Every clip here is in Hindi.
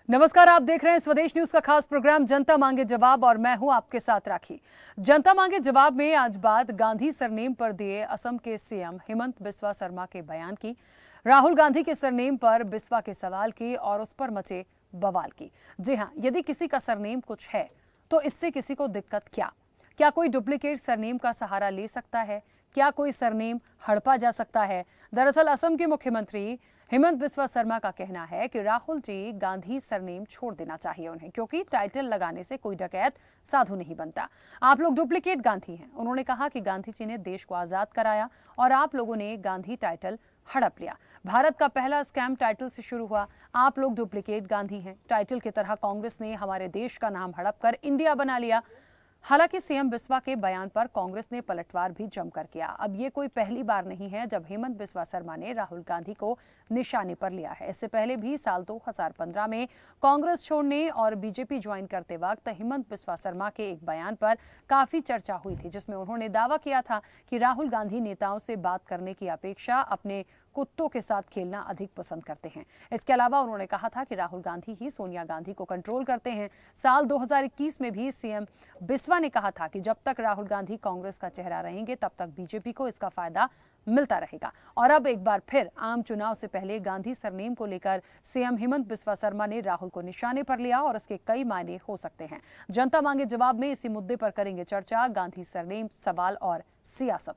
नमस्कार, आप देख रहे हैं स्वदेश न्यूज का खास प्रोग्राम जनता मांगे जवाब और मैं हूं आपके साथ राखी। जनता मांगे जवाब में आज बात गांधी सरनेम पर दिए असम के सीएम हिमंत बिस्वा शर्मा के बयान की, राहुल गांधी के सरनेम पर बिस्वा के सवाल की और उस पर मचे बवाल की। जी हां, यदि किसी का सरनेम कुछ है तो इससे किसी को दिक्कत क्या कोई डुप्लीकेट सरनेम का सहारा ले सकता है? क्या कोई सरनेम हड़पा जा सकता है? दरअसल असम के मुख्यमंत्री हिमंत बिस्वा शर्मा का कहना है कि राहुल जी गांधी सरनेम छोड़ देना चाहिए उन्हें, क्योंकि टाइटल लगाने से कोई डकैत साधु नहीं बनता। आप लोग डुप्लीकेट गांधी हैं। उन्होंने कहा कि गांधी जी ने देश को आजाद कराया और आप लोगों ने गांधी टाइटल हड़प लिया। भारत का पहला स्कैम टाइटल से शुरू हुआ। आप लोग डुप्लीकेट गांधी हैं। टाइटल की तरह कांग्रेस ने हमारे देश का नाम हड़प कर इंडिया बना लिया। हालांकि सीएम बिस्वा के बयान पर कांग्रेस ने पलटवार भी जमकर किया। अब ये कोई पहली बार नहीं है जब हेमंत बिस्वा शर्मा ने राहुल गांधी को निशाने पर लिया है। इससे पहले भी साल 2015 में कांग्रेस छोड़ने और बीजेपी ज्वाइन करते वक्त हेमंत बिस्वा शर्मा के एक बयान पर काफी चर्चा हुई थी, जिसमें उन्होंने दावा किया था कि राहुल गांधी नेताओं से बात करने की अपेक्षा अपने कुत्तों के साथ खेलना अधिक पसंद करते हैं। इसके अलावा उन्होंने कहा था कि राहुल गांधी ही सोनिया गांधी को कंट्रोल करते हैं। साल 2021 में भी सीएम बिस्वा ने कहा था कि जब तक राहुल गांधी कांग्रेस का चेहरा रहेंगे तब तक बीजेपी को इसका फायदा मिलता रहेगा। और अब एक बार फिर आम चुनाव से पहले गांधी सरनेम को लेकर सीएम हिमंत बिस्वा शर्मा ने राहुल को निशाने पर लिया और इसके कई मायने हो सकते हैं। जनता मांगे जवाब में इसी मुद्दे पर करेंगे चर्चा। गांधी सरनेम, सवाल और सियासत।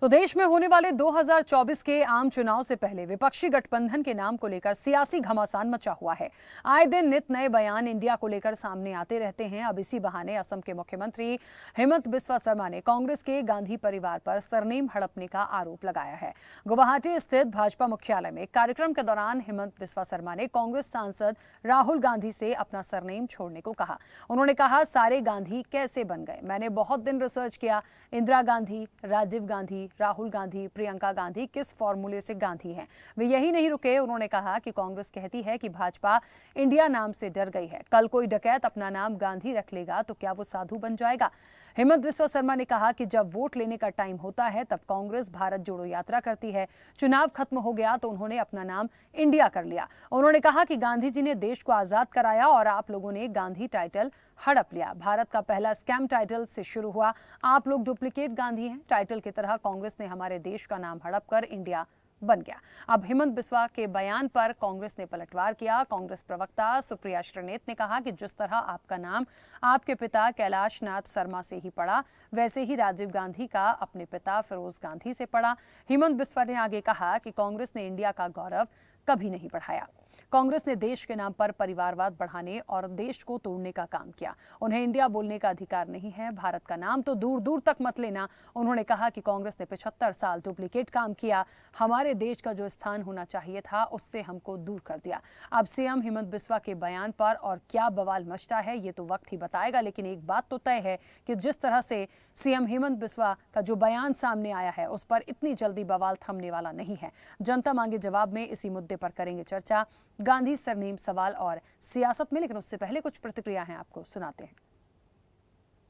तो देश में होने वाले 2024 के आम चुनाव से पहले विपक्षी गठबंधन के नाम को लेकर सियासी घमासान मचा हुआ है। आए दिन नित नए बयान इंडिया को लेकर सामने आते रहते हैं। अब इसी बहाने असम के मुख्यमंत्री हिमंत बिस्वा शर्मा ने कांग्रेस के गांधी परिवार पर सरनेम हड़पने का आरोप लगाया है। गुवाहाटी स्थित भाजपा मुख्यालय में कार्यक्रम के दौरान हिमंत बिस्वा शर्मा ने कांग्रेस सांसद राहुल गांधी से अपना सरनेम छोड़ने को कहा। उन्होंने कहा, सारे गांधी कैसे बन गए? मैंने बहुत दिन रिसर्च किया। इंदिरा गांधी, राजीव गांधी, राहुल गांधी, प्रियंका गांधी किस फॉर्मूले से गांधी हैं? वे यही नहीं रुके। उन्होंने कहा कि कांग्रेस कहती है कि भाजपा इंडिया नाम से डर गई है। कल कोई डकैत अपना नाम गांधी रख लेगा तो क्या वो साधु बन जाएगा? हिमंत बिस्वा शर्मा ने कहा कि जब वोट लेने का टाइम होता है तब कांग्रेस भारत जोड़ो यात्रा करती है। चुनाव खत्म हो गया तो उन्होंने अपना नाम इंडिया कर लिया। उन्होंने कहा कि गांधी जी ने देश को आजाद कराया और आप लोगों ने गांधी टाइटल हड़प लिया। भारत का पहला स्कैम टाइटल से शुरू हुआ। आप लोग डुप्लीकेट गांधी हैं। टाइटल की तरह कांग्रेस ने हमारे देश का नाम हड़प कर इंडिया बन गया। अब हिमंत बिस्वा के बयान पर कांग्रेस ने पलटवार किया। कांग्रेस प्रवक्ता सुप्रिया श्रीनेत ने कहा कि जिस तरह आपका नाम आपके पिता कैलाश नाथ शर्मा से ही पड़ा, वैसे ही राजीव गांधी का अपने पिता फिरोज गांधी से पड़ा। हिमंत बिस्वा ने आगे कहा कि कांग्रेस ने इंडिया का गौरव कभी नहीं बढ़ाया। कांग्रेस ने देश के नाम पर परिवारवाद बढ़ाने और देश को तोड़ने का काम किया। उन्हें इंडिया बोलने का अधिकार नहीं है। भारत का नाम तो दूर दूर तक मत लेना। उन्होंने कहा कि कांग्रेस ने 75 साल डुप्लीकेट काम किया। हमारे देश का जो स्थान होना चाहिए था उससे हमको दूर कर दिया। अब सीएम हिमंत बिस्वा के बयान पर और क्या बवाल मचता है ये तो वक्त ही बताएगा, लेकिन एक बात तो तय है कि जिस तरह से सीएम हिमंत बिस्वा का जो बयान सामने आया है उस पर इतनी जल्दी बवाल थमने वाला नहीं है। जनता मांगे जवाब में इसी मुद्दे पर करेंगे चर्चा। गांधी सरनेम, सवाल और सियासत में, लेकिन उससे पहले कुछ प्रतिक्रिया हैं, आपको सुनाते हैं।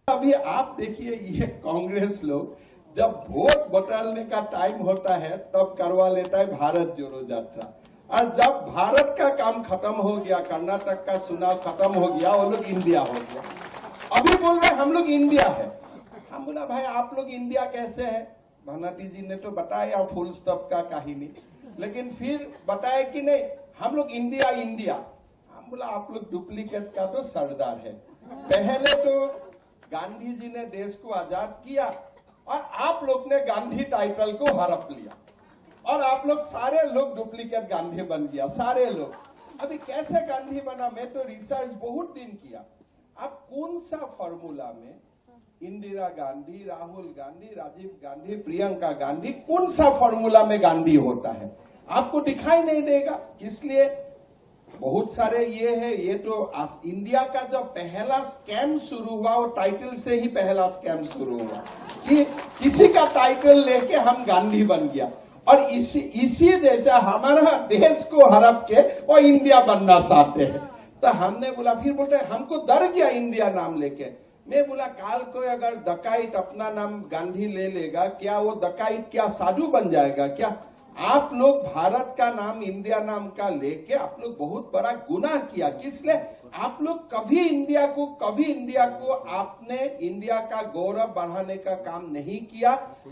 अभी आप देखिए, ये कांग्रेस लोग जब वोट बटोरने का टाइम होता है तब करवा लेता है भारत जोड़ो यात्रा, और जब भारत का काम खत्म हो गया, कर्नाटक का चुनाव खत्म हो गया, वो लोग इंडिया हो गया। अभी बोल रहे हम लोग इंडिया है। हम बोला भाई आप लोग इंडिया कैसे है? भानाती जी ने तो बताया फुल स्टॉप का कहानी, लेकिन फिर बताया कि नहीं हम लोग इंडिया इंडिया। हम बोला आप लोग डुप्लीकेट का तो सरदार है। पहले तो गांधी जी ने देश को आजाद किया और आप लोग ने गांधी टाइटल को हड़प लिया और आप लोग सारे लोग डुप्लीकेट गांधी बन गया, सारे लोग। अभी कैसे गांधी बना? मैं तो रिसर्च बहुत दिन किया। अब कौन सा फॉर्मूला में इंदिरा गांधी, राहुल गांधी, राजीव गांधी, प्रियंका गांधी, कौन सा फॉर्मूला में गांधी होता है आपको दिखाई नहीं देगा। इसलिए बहुत सारे ये है, ये तो इंडिया का जो पहला स्कैम शुरू हुआ वो टाइटल से ही पहला स्कैम शुरू हुआ कि किसी का टाइटल लेके हम गांधी बन गया। और इसी जैसा हमारा देश को हड़प के वो इंडिया बनना चाहते हैं। तो हमने बोला, फिर बोलते हमको डर गया इंडिया नाम लेके। मैं बोला काल को अगर डकाइत अपना नाम गांधी ले लेगा, क्या वो डकाइत क्या साधु बन जाएगा क्या? आप लोग भारत का नाम इंडिया नाम का लेके आप लोग बहुत बड़ा गुनाह किया। किसलिए? आप लोग कभी इंडिया को आपने इंडिया का गौरव बढ़ाने का काम नहीं किया।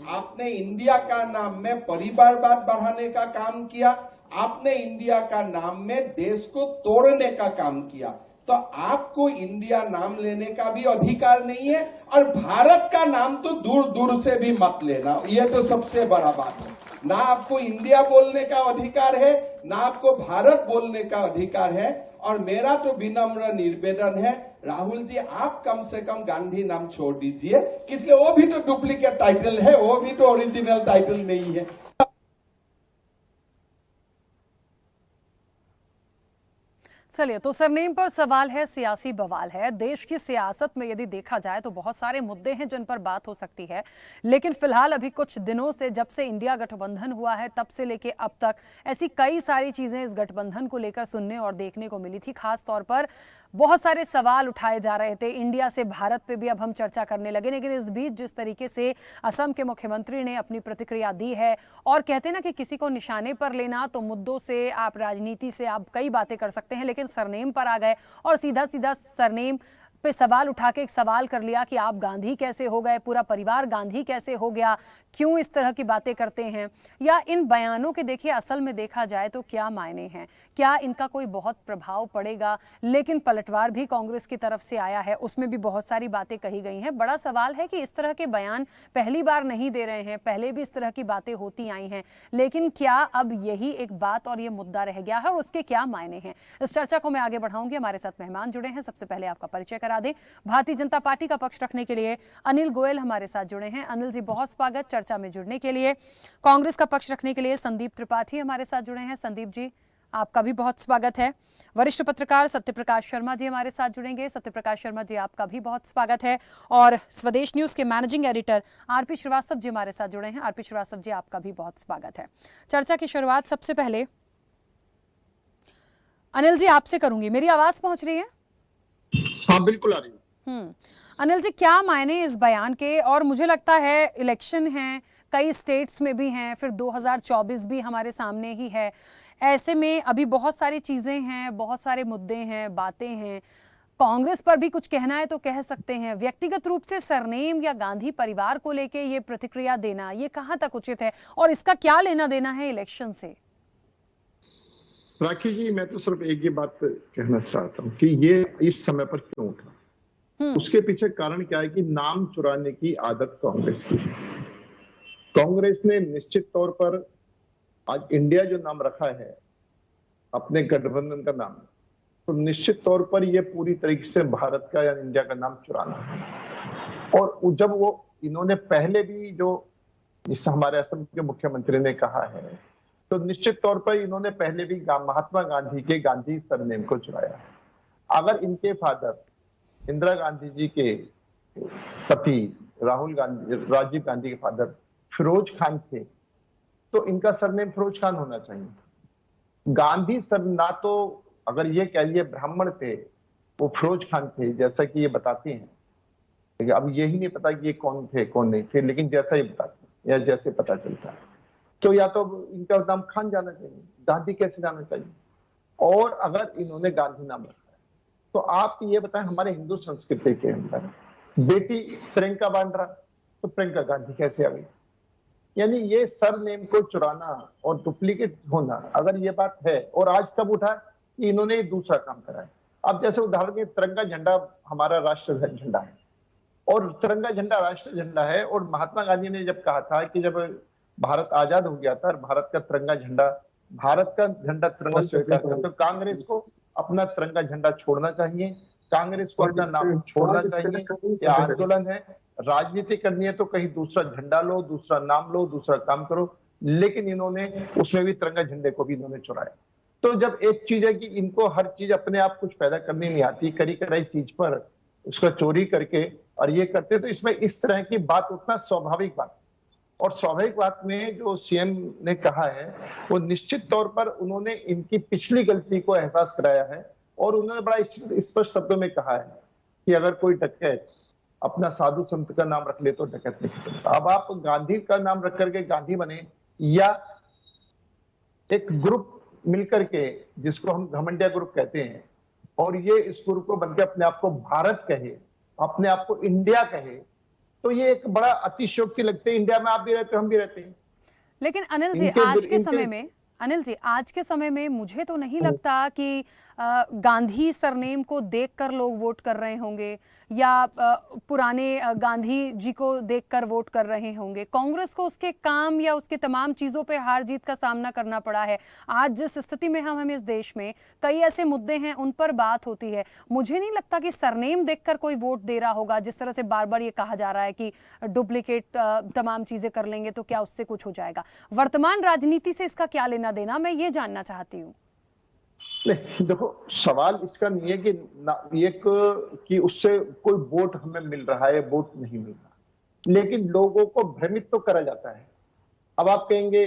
आपने इंडिया का नाम में परिवारवाद बढ़ाने का काम किया। आपने इंडिया का नाम में देश को तोड़ने का काम किया। तो आपको इंडिया नाम लेने का भी अधिकार नहीं है, और भारत का नाम तो दूर दूर से भी मत लेना। ये तो सबसे बड़ा बात है। ना आपको इंडिया बोलने का अधिकार है, ना आपको भारत बोलने का अधिकार है। और मेरा तो विनम्र निवेदन है, राहुल जी आप कम से कम गांधी नाम छोड़ दीजिए। इसलिए वो भी तो डुप्लीकेट टाइटल है, वो भी तो ओरिजिनल टाइटल नहीं है। चलिए, तो सरनेम पर सवाल है, सियासी बवाल है। देश की सियासत में यदि देखा जाए तो बहुत सारे मुद्दे हैं जिन पर बात हो सकती है, लेकिन फिलहाल अभी कुछ दिनों से, जब से इंडिया गठबंधन हुआ है तब से लेके अब तक ऐसी कई सारी चीजें इस गठबंधन को लेकर सुनने और देखने को मिली थी। खास तौर पर बहुत सारे सवाल उठाए जा रहे थे। इंडिया से भारत पे भी अब हम चर्चा करने लगे, लेकिन इस बीच जिस तरीके से असम के मुख्यमंत्री ने अपनी प्रतिक्रिया दी है, और कहते हैं ना कि किसी को निशाने पर लेना, तो मुद्दों से आप, राजनीति से आप कई बातें कर सकते हैं, लेकिन सरनेम पर आ गए और सीधा सीधा सरनेम पे सवाल उठा के एक सवाल कर लिया कि आप गांधी कैसे हो गए, पूरा परिवार गांधी कैसे हो गया, क्यों इस तरह की बातें करते हैं। या इन बयानों के देखिए असल में देखा जाए तो क्या मायने हैं, क्या इनका कोई बहुत प्रभाव पड़ेगा। लेकिन पलटवार भी कांग्रेस की तरफ से आया है, उसमें भी बहुत सारी बातें कही गई हैं। बड़ा सवाल है कि इस तरह के बयान पहली बार नहीं दे रहे हैं, पहले भी इस तरह की बातें होती आई हैं, लेकिन क्या अब यही एक बात और ये मुद्दा रह गया है, और उसके क्या मायने हैं। इस चर्चा को मैं आगे बढ़ाऊंगी। हमारे साथ मेहमान जुड़े हैं। सबसे पहले आपका परिचय करा दें। भारतीय जनता पार्टी का पक्ष रखने के लिए अनिल गोयल हमारे साथ जुड़े हैं। अनिल जी, बहुत स्वागत चर्चा में जुड़ने के लिए। कांग्रेस का पक्ष रखने के लिए संदीप त्रिपाठी हमारे साथ जुड़े हैं। संदीप जी, आपका भी बहुत स्वागत है। वरिष्ठ पत्रकार सत्यप्रकाश शर्मा जी हमारे साथ जुड़ेंगे। सत्यप्रकाश शर्मा जी, आपका भी बहुत स्वागत है। और स्वदेश न्यूज के managing editor RP Srivastava ji हमारे साथ जुड़े हैं। आरपी श्रीवास्तव जी, आपका भी बहुत स्वागत है। चर्चा की शुरुआत सबसे पहले अनिल जी आपसे करूंगी। मेरी आवाज पहुंच रही है? हाँ, बिल्कुल आ रही है। अनिल जी, क्या मायने इस बयान के? और मुझे लगता है इलेक्शन है, कई स्टेट्स में भी हैं, फिर 2024 भी हमारे सामने ही है। ऐसे में अभी बहुत सारी चीजें हैं, बहुत सारे मुद्दे हैं, बातें हैं। कांग्रेस पर भी कुछ कहना है तो कह सकते हैं। व्यक्तिगत रूप से सरनेम या गांधी परिवार को लेके ये प्रतिक्रिया देना, ये कहां तक उचित है, और इसका क्या लेना देना है इलेक्शन से? राखी जी, मैं तो सिर्फ एक ही बात कहना चाहता हूँ कि ये इस समय पर क्यों उठा। उसके पीछे कारण क्या है कि नाम चुराने की आदत कांग्रेस की है। कांग्रेस ने निश्चित तौर पर आज इंडिया जो नाम रखा है अपने गठबंधन का नाम, तो निश्चित तौर पर ये पूरी तरीके से भारत का या इंडिया का नाम चुराना है। और जब वो इन्होंने पहले भी जो हमारे असम के मुख्यमंत्री ने कहा है, तो निश्चित तौर पर इन्होंने पहले भी महात्मा गांधी के गांधी सरनेम को चुराया। अगर इनके फादर इंदिरा गांधी जी के पति राजीव गांधी के फादर फिरोज खान थे, तो इनका सरनेम फिरोज खान होना चाहिए। गांधी सर ना तो अगर ये कह लिए ब्राह्मण थे, वो फिरोज खान थे जैसा कि ये बताते हैं, लेकिन अब यही नहीं पता कि ये कौन थे कौन नहीं थे, लेकिन जैसा ही बताते हैं या जैसे पता चलता है, तो या तो इनका नाम खान जाना चाहिए, गांधी कैसे जाना चाहिए। और अगर इन्होंने गांधी नाम रखा है, तो आप ये बताएं हमारे हिंदू संस्कृति के अंदर बेटी प्रियंका बांड्रा, तो प्रियंका गांधी कैसे आ गई। यानी ये सरनेम को चुराना और डुप्लीकेट होना, अगर ये बात है, और आज कब उठा कि इन्होंने दूसरा काम करा है। अब जैसे उदाहरण के तिरंगा झंडा हमारा राष्ट्र झंडा है, और तिरंगा झंडा राष्ट्र झंडा है, और महात्मा गांधी ने जब कहा था कि जब भारत आजाद हो गया था, भारत का झंडा तिरंगा स्वीकार किया, तो कांग्रेस को अपना तिरंगा झंडा छोड़ना चाहिए, कांग्रेस को अपना नाम छोड़ना चाहिए। यह आंदोलन है, राजनीति करनी है तो कहीं दूसरा झंडा लो, दूसरा नाम लो, दूसरा काम करो, लेकिन इन्होंने उसमें भी तिरंगा झंडे को भी इन्होंने चुराया। तो जब एक चीज है कि इनको हर चीज अपने आप कुछ पैदा करनी नहीं आती, करी कराई चीज पर उसका चोरी करके और ये करते, तो इसमें इस तरह की बात उतना स्वाभाविक बात। और स्वाभाविक बात में जो सीएम ने कहा है वो निश्चित तौर पर उन्होंने इनकी पिछली गलती को एहसास कराया है और उन्होंने बड़ा स्पष्ट शब्दों में कहा है कि अगर कोई डकैत अपना साधु संत का नाम रख ले तो डकैत नहीं बनता। अब आप गांधी का नाम रख करके गांधी बने या एक ग्रुप मिलकर के जिसको हम घमंडिया ग्रुप कहते हैं और ये इस ग्रुप को बनकर अपने आप को भारत कहे, अपने आप को इंडिया कहे, तो ये एक बड़ा अतिशयोक्ति लगती है। इंडिया में आप भी रहते हो, हम भी रहते हैं। लेकिन अनिल जी आज के समय में मुझे तो नहीं लगता कि गांधी सरनेम को देखकर लोग वोट कर रहे होंगे या पुराने गांधी जी को देखकर वोट कर रहे होंगे। कांग्रेस को उसके काम या उसके तमाम चीजों पे हार जीत का सामना करना पड़ा है। आज जिस स्थिति में हम इस देश में, कई ऐसे मुद्दे हैं उन पर बात होती है। मुझे नहीं लगता कि सरनेम देखकर कोई वोट दे रहा होगा। जिस तरह से बार बार ये कहा जा रहा है कि डुप्लीकेट तमाम चीजें कर लेंगे तो क्या उससे कुछ हो जाएगा। वर्तमान राजनीति से इसका क्या लेना देना, मैं ये जानना चाहती हूँ। नहीं, देखो सवाल इसका नहीं है कि उससे कोई वोट हमें मिल रहा है, वोट नहीं मिल रहा, लेकिन लोगों को भ्रमित तो करा जाता है। अब आप कहेंगे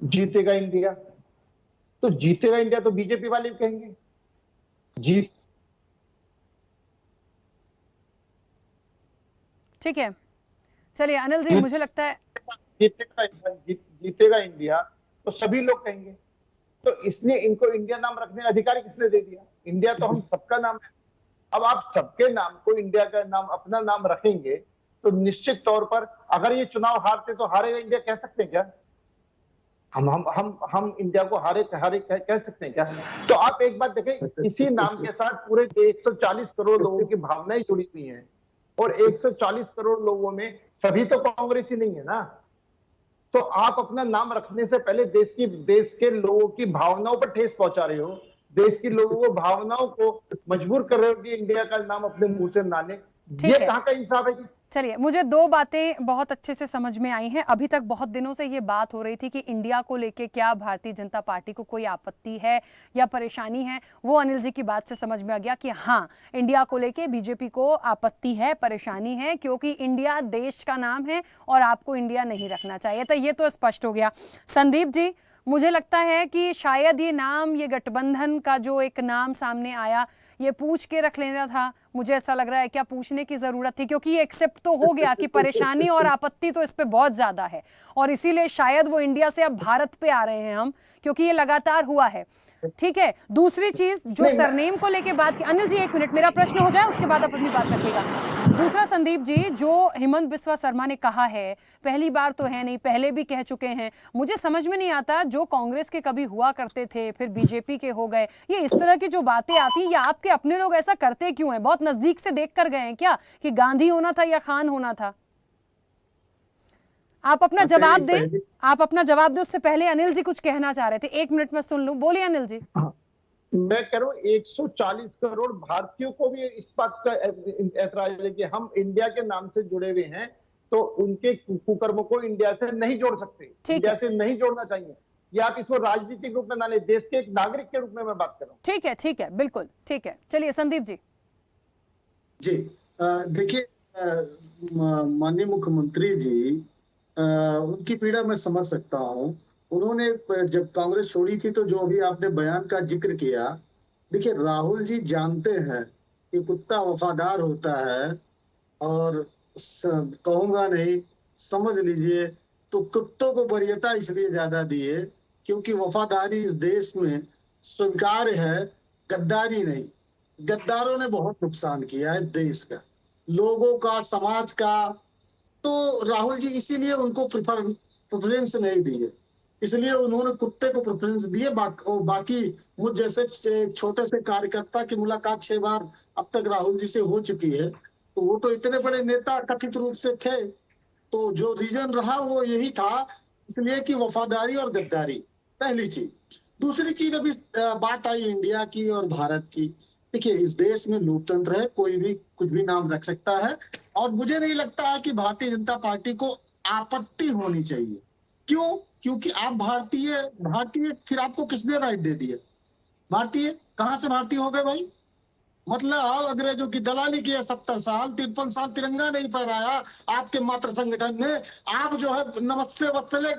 जीतेगा इंडिया, तो जीतेगा इंडिया तो बीजेपी वाले कहेंगे जीत। ठीक है, चलिए अनिल जी, मुझे लगता है जीतेगा इंडिया तो सभी लोग कहेंगे, तो इसलिए इनको इंडिया नाम रखने का अधिकार किसने दे दिया? इंडिया तो हम सबका नाम है। अब आप सबके नाम को इंडिया का नाम, अपना नाम रखेंगे तो निश्चित तौर पर अगर ये चुनाव हारते तो हारेगा इंडिया कह सकते हैं क्या? हम इंडिया को हारे कह सकते हैं क्या? तो आप एक बात देखें, इसी नाम के साथ पूरे 140 करोड़ लोगों की भावनाएं जुड़ी हुई हैं और 140 करोड़ लोगों में सभी तो कांग्रेसी नहीं है ना। तो आप अपना नाम रखने से पहले देश के लोगों की भावनाओं पर ठेस पहुंचा रहे हो, देश की लोगों को भावनाओं को मजबूर कर रहे हो कि इंडिया का नाम अपने मुंह से ना ले। ये कहां का इंसाफ है जी? चलिए, मुझे दो बातें बहुत अच्छे से समझ में आई हैं। अभी तक बहुत दिनों से ये बात हो रही थी कि इंडिया को लेके क्या भारतीय जनता पार्टी को कोई आपत्ति है या परेशानी है। वो अनिल जी की बात से समझ में आ गया कि हाँ, इंडिया को लेके बीजेपी को आपत्ति है, परेशानी है, क्योंकि इंडिया देश का नाम है और आपको इंडिया नहीं रखना चाहिए। तो ये तो स्पष्ट हो गया। संदीप जी, मुझे लगता है कि शायद ये नाम, ये गठबंधन का जो एक नाम सामने आया, ये पूछ के रख लेना था। मुझे ऐसा लग रहा है, क्या पूछने की जरूरत थी? क्योंकि ये एक्सेप्ट तो हो गया कि परेशानी और आपत्ति तो इस पे बहुत ज्यादा है और इसीलिए शायद वो इंडिया से अब भारत पे आ रहे हैं हम, क्योंकि ये लगातार हुआ है। ठीक है, दूसरी चीज जो सरनेम को लेके बात की, अनिल जी एक मिनट, मेरा प्रश्न हो जाए उसके बाद आप अपनी बात रखिएगा। दूसरा, संदीप जी, जो हेमंत बिस्वा शर्मा ने कहा है, पहली बार तो है नहीं, पहले भी कह चुके हैं। मुझे समझ में नहीं आता, जो कांग्रेस के कभी हुआ करते थे फिर बीजेपी के हो गए, ये इस तरह की जो बातें आती हैं, या आपके अपने लोग ऐसा करते क्यों हैं? बहुत नजदीक से देख कर गए हैं क्या कि गांधी होना था या खान होना था? आप अपना जवाब दें, आप अपना जवाब दें। उससे पहले अनिल जी कुछ कहना चाह रहे थे, 1 मिनट में सुन लूं। बोलिए अनिल जी। मैं कह रहा हूँ 140 करोड़ भारतीयों को भी इस बात का ऐतराज है कि हम इंडिया के नाम से जुड़े हुए हैं, तो उनके कुकर्मों को इंडिया से नहीं जोड़ सकते, इंडिया से नहीं जोड़ना चाहिए। या आप इसको राजनीतिक रूप में ना ले, देश के एक नागरिक के रूप में मैं बात कर रहा हूँ। ठीक है, बिल्कुल ठीक है। चलिए संदीप जी। जी देखिए, माननीय मुख्यमंत्री जी, उनकी पीड़ा मैं समझ सकता हूँ। उन्होंने जब कांग्रेस छोड़ी थी तो जो अभी आपने बयान का जिक्र किया, देखिए राहुल जी जानते हैं कि कुत्ता वफादार होता है, और कहूंगा नहीं, समझ लीजिए, तो कुत्तों को वरीयता इसलिए ज्यादा दी है क्योंकि वफादारी इस देश में स्वीकार्य है, गद्दारी नहीं। गद्दारों ने बहुत नुकसान किया है देश का, लोगों का, समाज का। तो राहुल जी इसीलिए उनको प्रेफरेंस नहीं दी है, इसलिए उन्होंने कुत्ते को प्रेफरेंस दिए। बाकी मुझ जैसे छोटे से कार्यकर्ता की मुलाकात 6 बार अब तक राहुल जी से हो चुकी है, तो वो तो इतने बड़े नेता कथित रूप से थे, तो जो रीजन रहा वो यही था, इसलिए कि वफादारी और गद्दारी, पहली चीज। दूसरी चीज, अभी बात आई इंडिया की और भारत की। देखिए, इस देश में लोकतंत्र है, कोई भी कुछ भी नाम रख सकता है, और मुझे नहीं लगता है कि भारतीय जनता पार्टी को आपत्ति होनी चाहिए। क्यों? क्योंकि आप भारतीय फिर आपको किसने राइट दे दिया? भारतीय कहां से भारतीय हो गए भाई? मतलब अंग्रेजों की दलाली की है 70 साल, 53 साल तिरंगा नहीं फहराया आपके मातृ संगठन ने। आप जो है नमस्ते वत्सले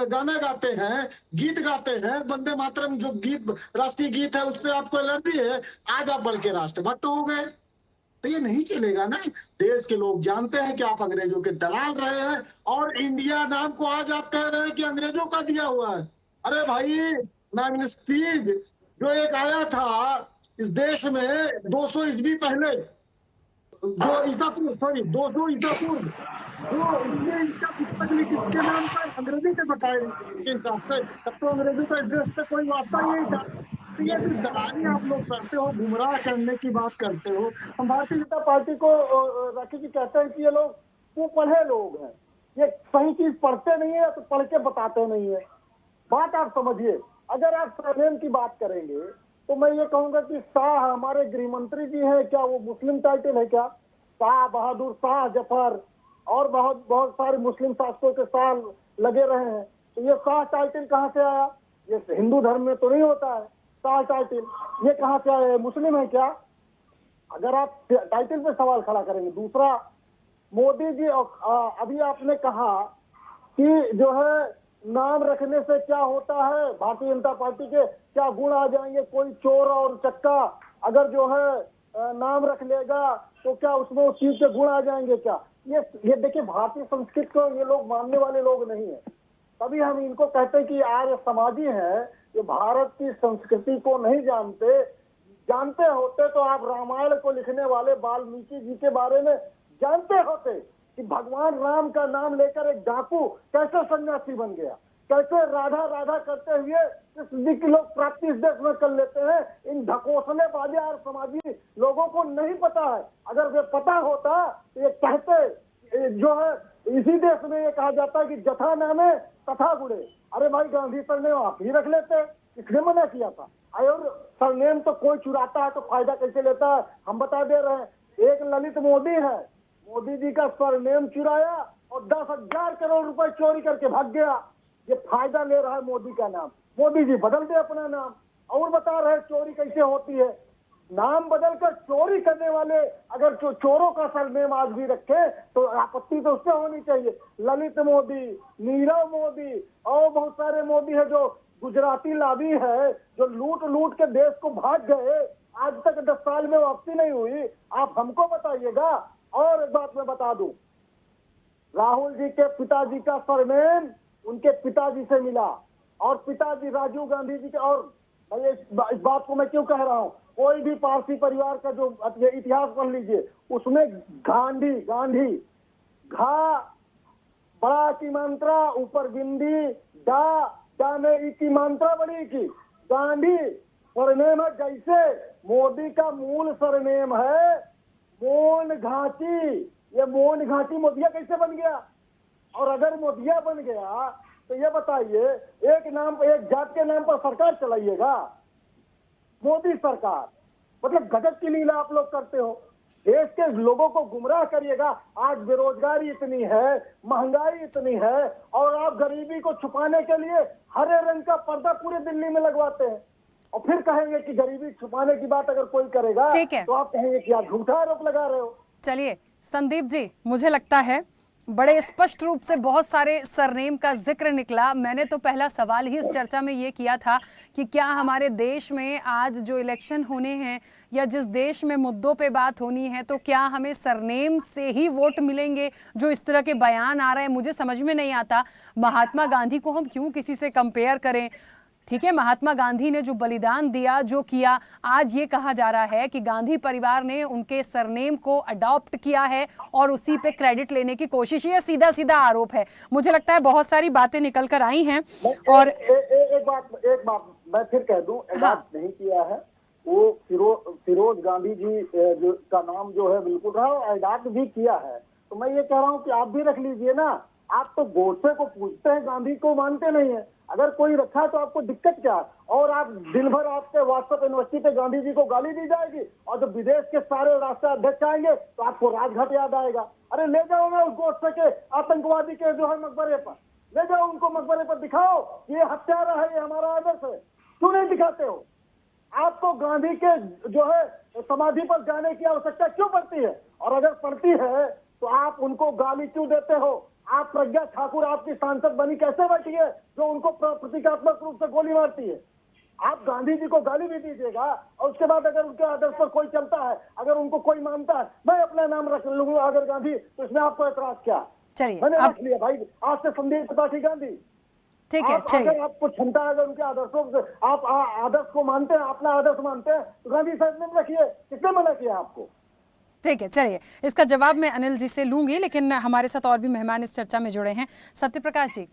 गाना गाते हैं, गीत गाते हैं, वंदे मातरम जो गीत राष्ट्रीय गीत है उससे आपको एलर्जी है, आज आप बढ़ के राष्ट्रभक्त हो गए। तो ये नहीं चलेगा ना। देश के लोग जानते हैं कि आप अंग्रेजों के दलाल रहे हैं, और इंडिया नाम को आज आप कह रहे हैं कि अंग्रेजों का दिया हुआ है। अरे भाई, मैग्निस्टीज जो एक आया था इस देश में 200 ईस्वी पहले, जो ईसा पूर्व, सॉरी 200 ईसा पूर्व, जो इसने इसका पुस्तक लिखी किसके नाम पर, अंग्रेजी के बताए के हिसाब से, तब तो अंग्रेजों का इस देश से कोई वास्ता ही नहीं था। तो ये जो दलाली आप लोग करते हो, गुमराह करने की बात करते हो। हम भारतीय जनता पार्टी को राखी जी कहते हैं कि ये लोग वो पढ़े लोग हैं, ये सही चीज पढ़ते नहीं है तो पढ़ के बताते नहीं है। बात आप समझिए। अगर आप सरनेम की बात करेंगे तो मैं ये कहूंगा कि शाह हमारे गृह मंत्री जी हैं, क्या वो मुस्लिम टाइटल है क्या? शाह बहादुर, शाह जफर और बहुत बहुत सारे मुस्लिम शासकों के साथ लगे रहे हैं। तो ये शाह टाइटल कहाँ से आया? ये हिंदू धर्म में तो नहीं होता है शाह टाइटल, ये कहाँ से आया? मुस्लिम है क्या? अगर आप टाइटल पे सवाल खड़ा करेंगे। दूसरा, मोदी जी अभी आपने कहा कि जो है नाम रखने से क्या होता है, भारतीय जनता पार्टी के क्या गुण आ जाएंगे? कोई चोर और चक्का अगर जो है नाम रख लेगा तो क्या उसमें उस चीज के गुण आ जाएंगे क्या? ये देखिए, भारतीय संस्कृति को ये लोग मानने वाले लोग नहीं है। तभी हम इनको कहते हैं कि आर्य समाजी है, ये भारत की संस्कृति को नहीं जानते। जानते होते तो आप रामायण को लिखने वाले वाल्मीकि जी के बारे में जानते होते कि भगवान राम का नाम लेकर एक डाकू कैसे सन्यासी बन गया, कैसे राधा राधा करते हुए कृष्ण की लोग प्राप्ति इस देश में कर लेते हैं। इन ढकोसले बाजे और समाजी लोगों को नहीं पता है। अगर वे पता होता तो ये कहते, जो है इसी देश में ये कहा जाता है कि जथा नामे तथा गुड़े। अरे भाई, गांधी सरनेम आप ही रख लेते, किसने मना किया था? और सरनेम तो कोई चुराता है तो फायदा कैसे लेता है, हम बता दे रहे हैं। एक ललित मोदी है, मोदी जी का सरनेम चुराया और 10,000 करोड़ रुपए चोरी करके भाग गया। ये फायदा ले रहा है मोदी का नाम। मोदी जी बदल दे अपना नाम, और बता रहे चोरी कैसे होती है। नाम बदलकर चोरी करने वाले अगर चोरों का सरनेम आज भी रखे तो आपत्ति तो उससे होनी चाहिए। ललित मोदी, नीरव मोदी और बहुत सारे मोदी है जो गुजराती लाभी है, जो लूट लूट के देश को भाग गए, आज तक 10 साल में वापसी नहीं हुई। आप हमको बताइएगा। और एक बात मैं बता दूं, राहुल जी के पिताजी का सरनेम उनके पिताजी से मिला, और पिताजी राजीव गांधी जी के। और भाई इस बात को मैं क्यों कह रहा हूं, कोई भी पारसी परिवार का जो इतिहास पढ़ लीजिए, उसमें गांधी घा बड़ा की मात्रा ऊपर बिंदी, डा में ई की मात्रा बड़ी की, गांधी सरनेम है। जैसे मोदी का मूल सरनेम है मोन घाटी, ये मोन घाटी मोदिया कैसे बन गया? और अगर मोदिया बन गया तो ये बताइए, एक नाम पर, एक जात के नाम पर सरकार चलाइएगा? मोदी सरकार, मतलब गजब की लीला आप लोग करते हो। देश के लोगों को गुमराह करिएगा। आज बेरोजगारी इतनी है, महंगाई इतनी है, और आप गरीबी को छुपाने के लिए हरे रंग का पर्दा पूरे दिल्ली में लगवाते हैं, और फिर कहेंगे कि गरीबी छुपाने की बात अगर कोई करेगा तो आप कहेंगे कि आप झूठा आरोप लगा रहे हो। चलिए संदीप जी, मुझे लगता है बड़े स्पष्ट रूप से बहुत सारे सरनेम का जिक्र निकला। मैंने तो पहला सवाल ही इस चर्चा में ये किया था कि क्या हमारे देश में आज जो इलेक्शन होने हैं या जिस देश में मुद्दों पे बात होनी है, तो क्या हमें सरनेम से ही वोट मिलेंगे? जो इस तरह के बयान आ रहे हैं, मुझे समझ में नहीं आता। महात्मा गांधी को हम क्यों किसी से कंपेयर करें? ठीक है, महात्मा गांधी ने जो बलिदान दिया, जो किया, आज ये कहा जा रहा है कि गांधी परिवार ने उनके सरनेम को अडॉप्ट किया है और उसी पे क्रेडिट लेने की कोशिश, ये सीधा सीधा आरोप है। मुझे लगता है बहुत सारी बातें निकल कर आई हैं। और एक बात मैं फिर कह दूं, बात नहीं किया है वो फिरोज गांधी जी जो का नाम जो है बिल्कुल रहा, और अडॉप्ट भी किया है। तो मैं ये कह रहा हूँ कि आप भी रख लीजिए ना। आप तो गोडसे को पूछते हैं, गांधी को मानते नहीं है। अगर कोई रखा तो आपको दिक्कत क्या? और आप दिन भर आपके व्हाट्सएप यूनिवर्सिटी पे गांधी जी को गाली दी जाएगी, और जब विदेश के सारे राष्ट्रीय अध्यक्ष आएंगे तो आपको राजघाट याद आएगा। अरे ले जाओ ना उस गोडसे के आतंकवादी के जो है मकबरे पर, ले जाओ उनको मकबरे पर, दिखाओ ये हत्यारा है, ये हमारा आदर्श है। क्यों नहीं दिखाते हो? आपको गांधी के जो है समाधि पर जाने की आवश्यकता क्यों पड़ती है? और अगर पड़ती है तो आप उनको गाली क्यों देते हो? आप प्रज्ञा ठाकुर आपकी सांसद बनी कैसे बैठी है जो उनको प्रतीकात्मक रूप से गोली मारती है? आप गांधी जी को गाली भी दीजिएगा और उसके बाद अगर उनके आदर्श पर कोई चलता है, अगर उनको कोई मानता है, मैं अपना नाम रख लूंगा अगर गांधी, तो इसमें आपको एतराज क्या? चलिए मैंने अब रख लिया भाई, आज से संदीप त्रिपाठी गांधी। ठीक है, आप चलिए अगर आपको क्षमता है, अगर उनके आदर्शों से आप आदर्श को मानते हैं, अपना आदर्श मानते हैं, तो गांधी साहब ने रखिए। किसने मना किया आपको? ठीक है, चलिए इसका जवाब मैं अनिल जी से लूंगी, लेकिन हमारे साथ और भी मेहमान इस चर्चा में जुड़े हैं। सत्यप्रकाश जी,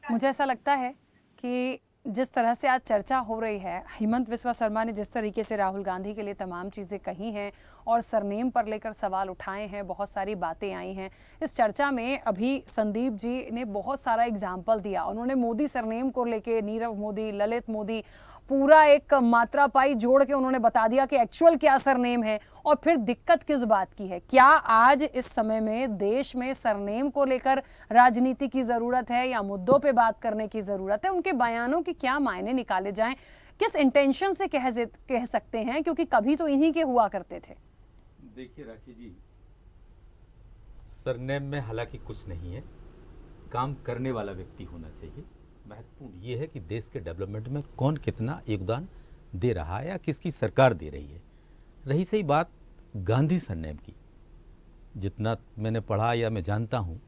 मुझे ऐसा लगता है कि जिस तरह से आज चर्चा हो रही है, हेमंत बिस्वा शर्मा ने जिस तरीके से राहुल गांधी के लिए तमाम चीज़ें कही हैं और सरनेम पर लेकर सवाल उठाए हैं, बहुत सारी बातें आई हैं इस चर्चा में। अभी संदीप जी ने बहुत सारा एग्जाम्पल दिया, उन्होंने मोदी सरनेम को लेके, नीरव मोदी, ललित मोदी, पूरा एक मात्रा पाई जोड़ के उन्होंने बता दिया कि एक्चुअल क्या सरनेम है और फिर दिक्कत किस बात की है। क्या आज इस समय में देश में सरनेम को लेकर राजनीति की जरूरत है या मुद्दों पे बात करने की जरूरत है? उनके बयानों के क्या मायने निकाले जाएं, किस इंटेंशन से कह सकते हैं, क्योंकि कभी तो इन्हीं के हुआ करते थे। देखिए राखी जी, सरनेम में हालांकि कुछ नहीं है, काम करने वाला व्यक्ति होना चाहिए। महत्वपूर्ण ये है कि देश के डेवलपमेंट में कौन कितना योगदान दे रहा है या किसकी सरकार दे रही है। रही सही बात गांधी सरनेम की, जितना मैंने पढ़ा या मैं जानता हूँ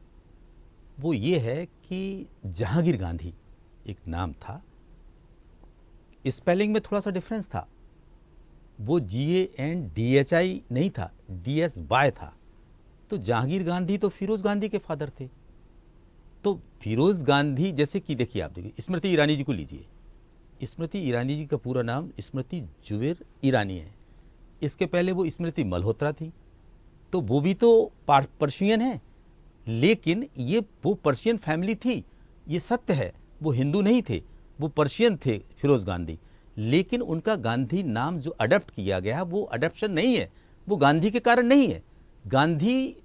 वो ये है कि जहांगीर गांधी एक नाम था, स्पेलिंग में थोड़ा सा डिफरेंस था, वो GANDHI नहीं था, DSY था। तो जहांगीर गांधी तो फिरोज गांधी के फादर थे। तो फिरोज गांधी, जैसे कि देखिए आप देखिए स्मृति ईरानी जी को लीजिए, स्मृति ईरानी जी का पूरा नाम स्मृति जुबेर ईरानी है। इसके पहले वो स्मृति मल्होत्रा थी, तो वो भी तो पर्शियन है, लेकिन ये वो पर्शियन फैमिली थी, ये सत्य है। वो हिंदू नहीं थे, वो पर्शियन थे फिरोज गांधी। लेकिन उनका गांधी नाम जो अडॉप्ट किया गया वो अडॉप्शन नहीं है, वो गांधी के कारण नहीं है। गांधी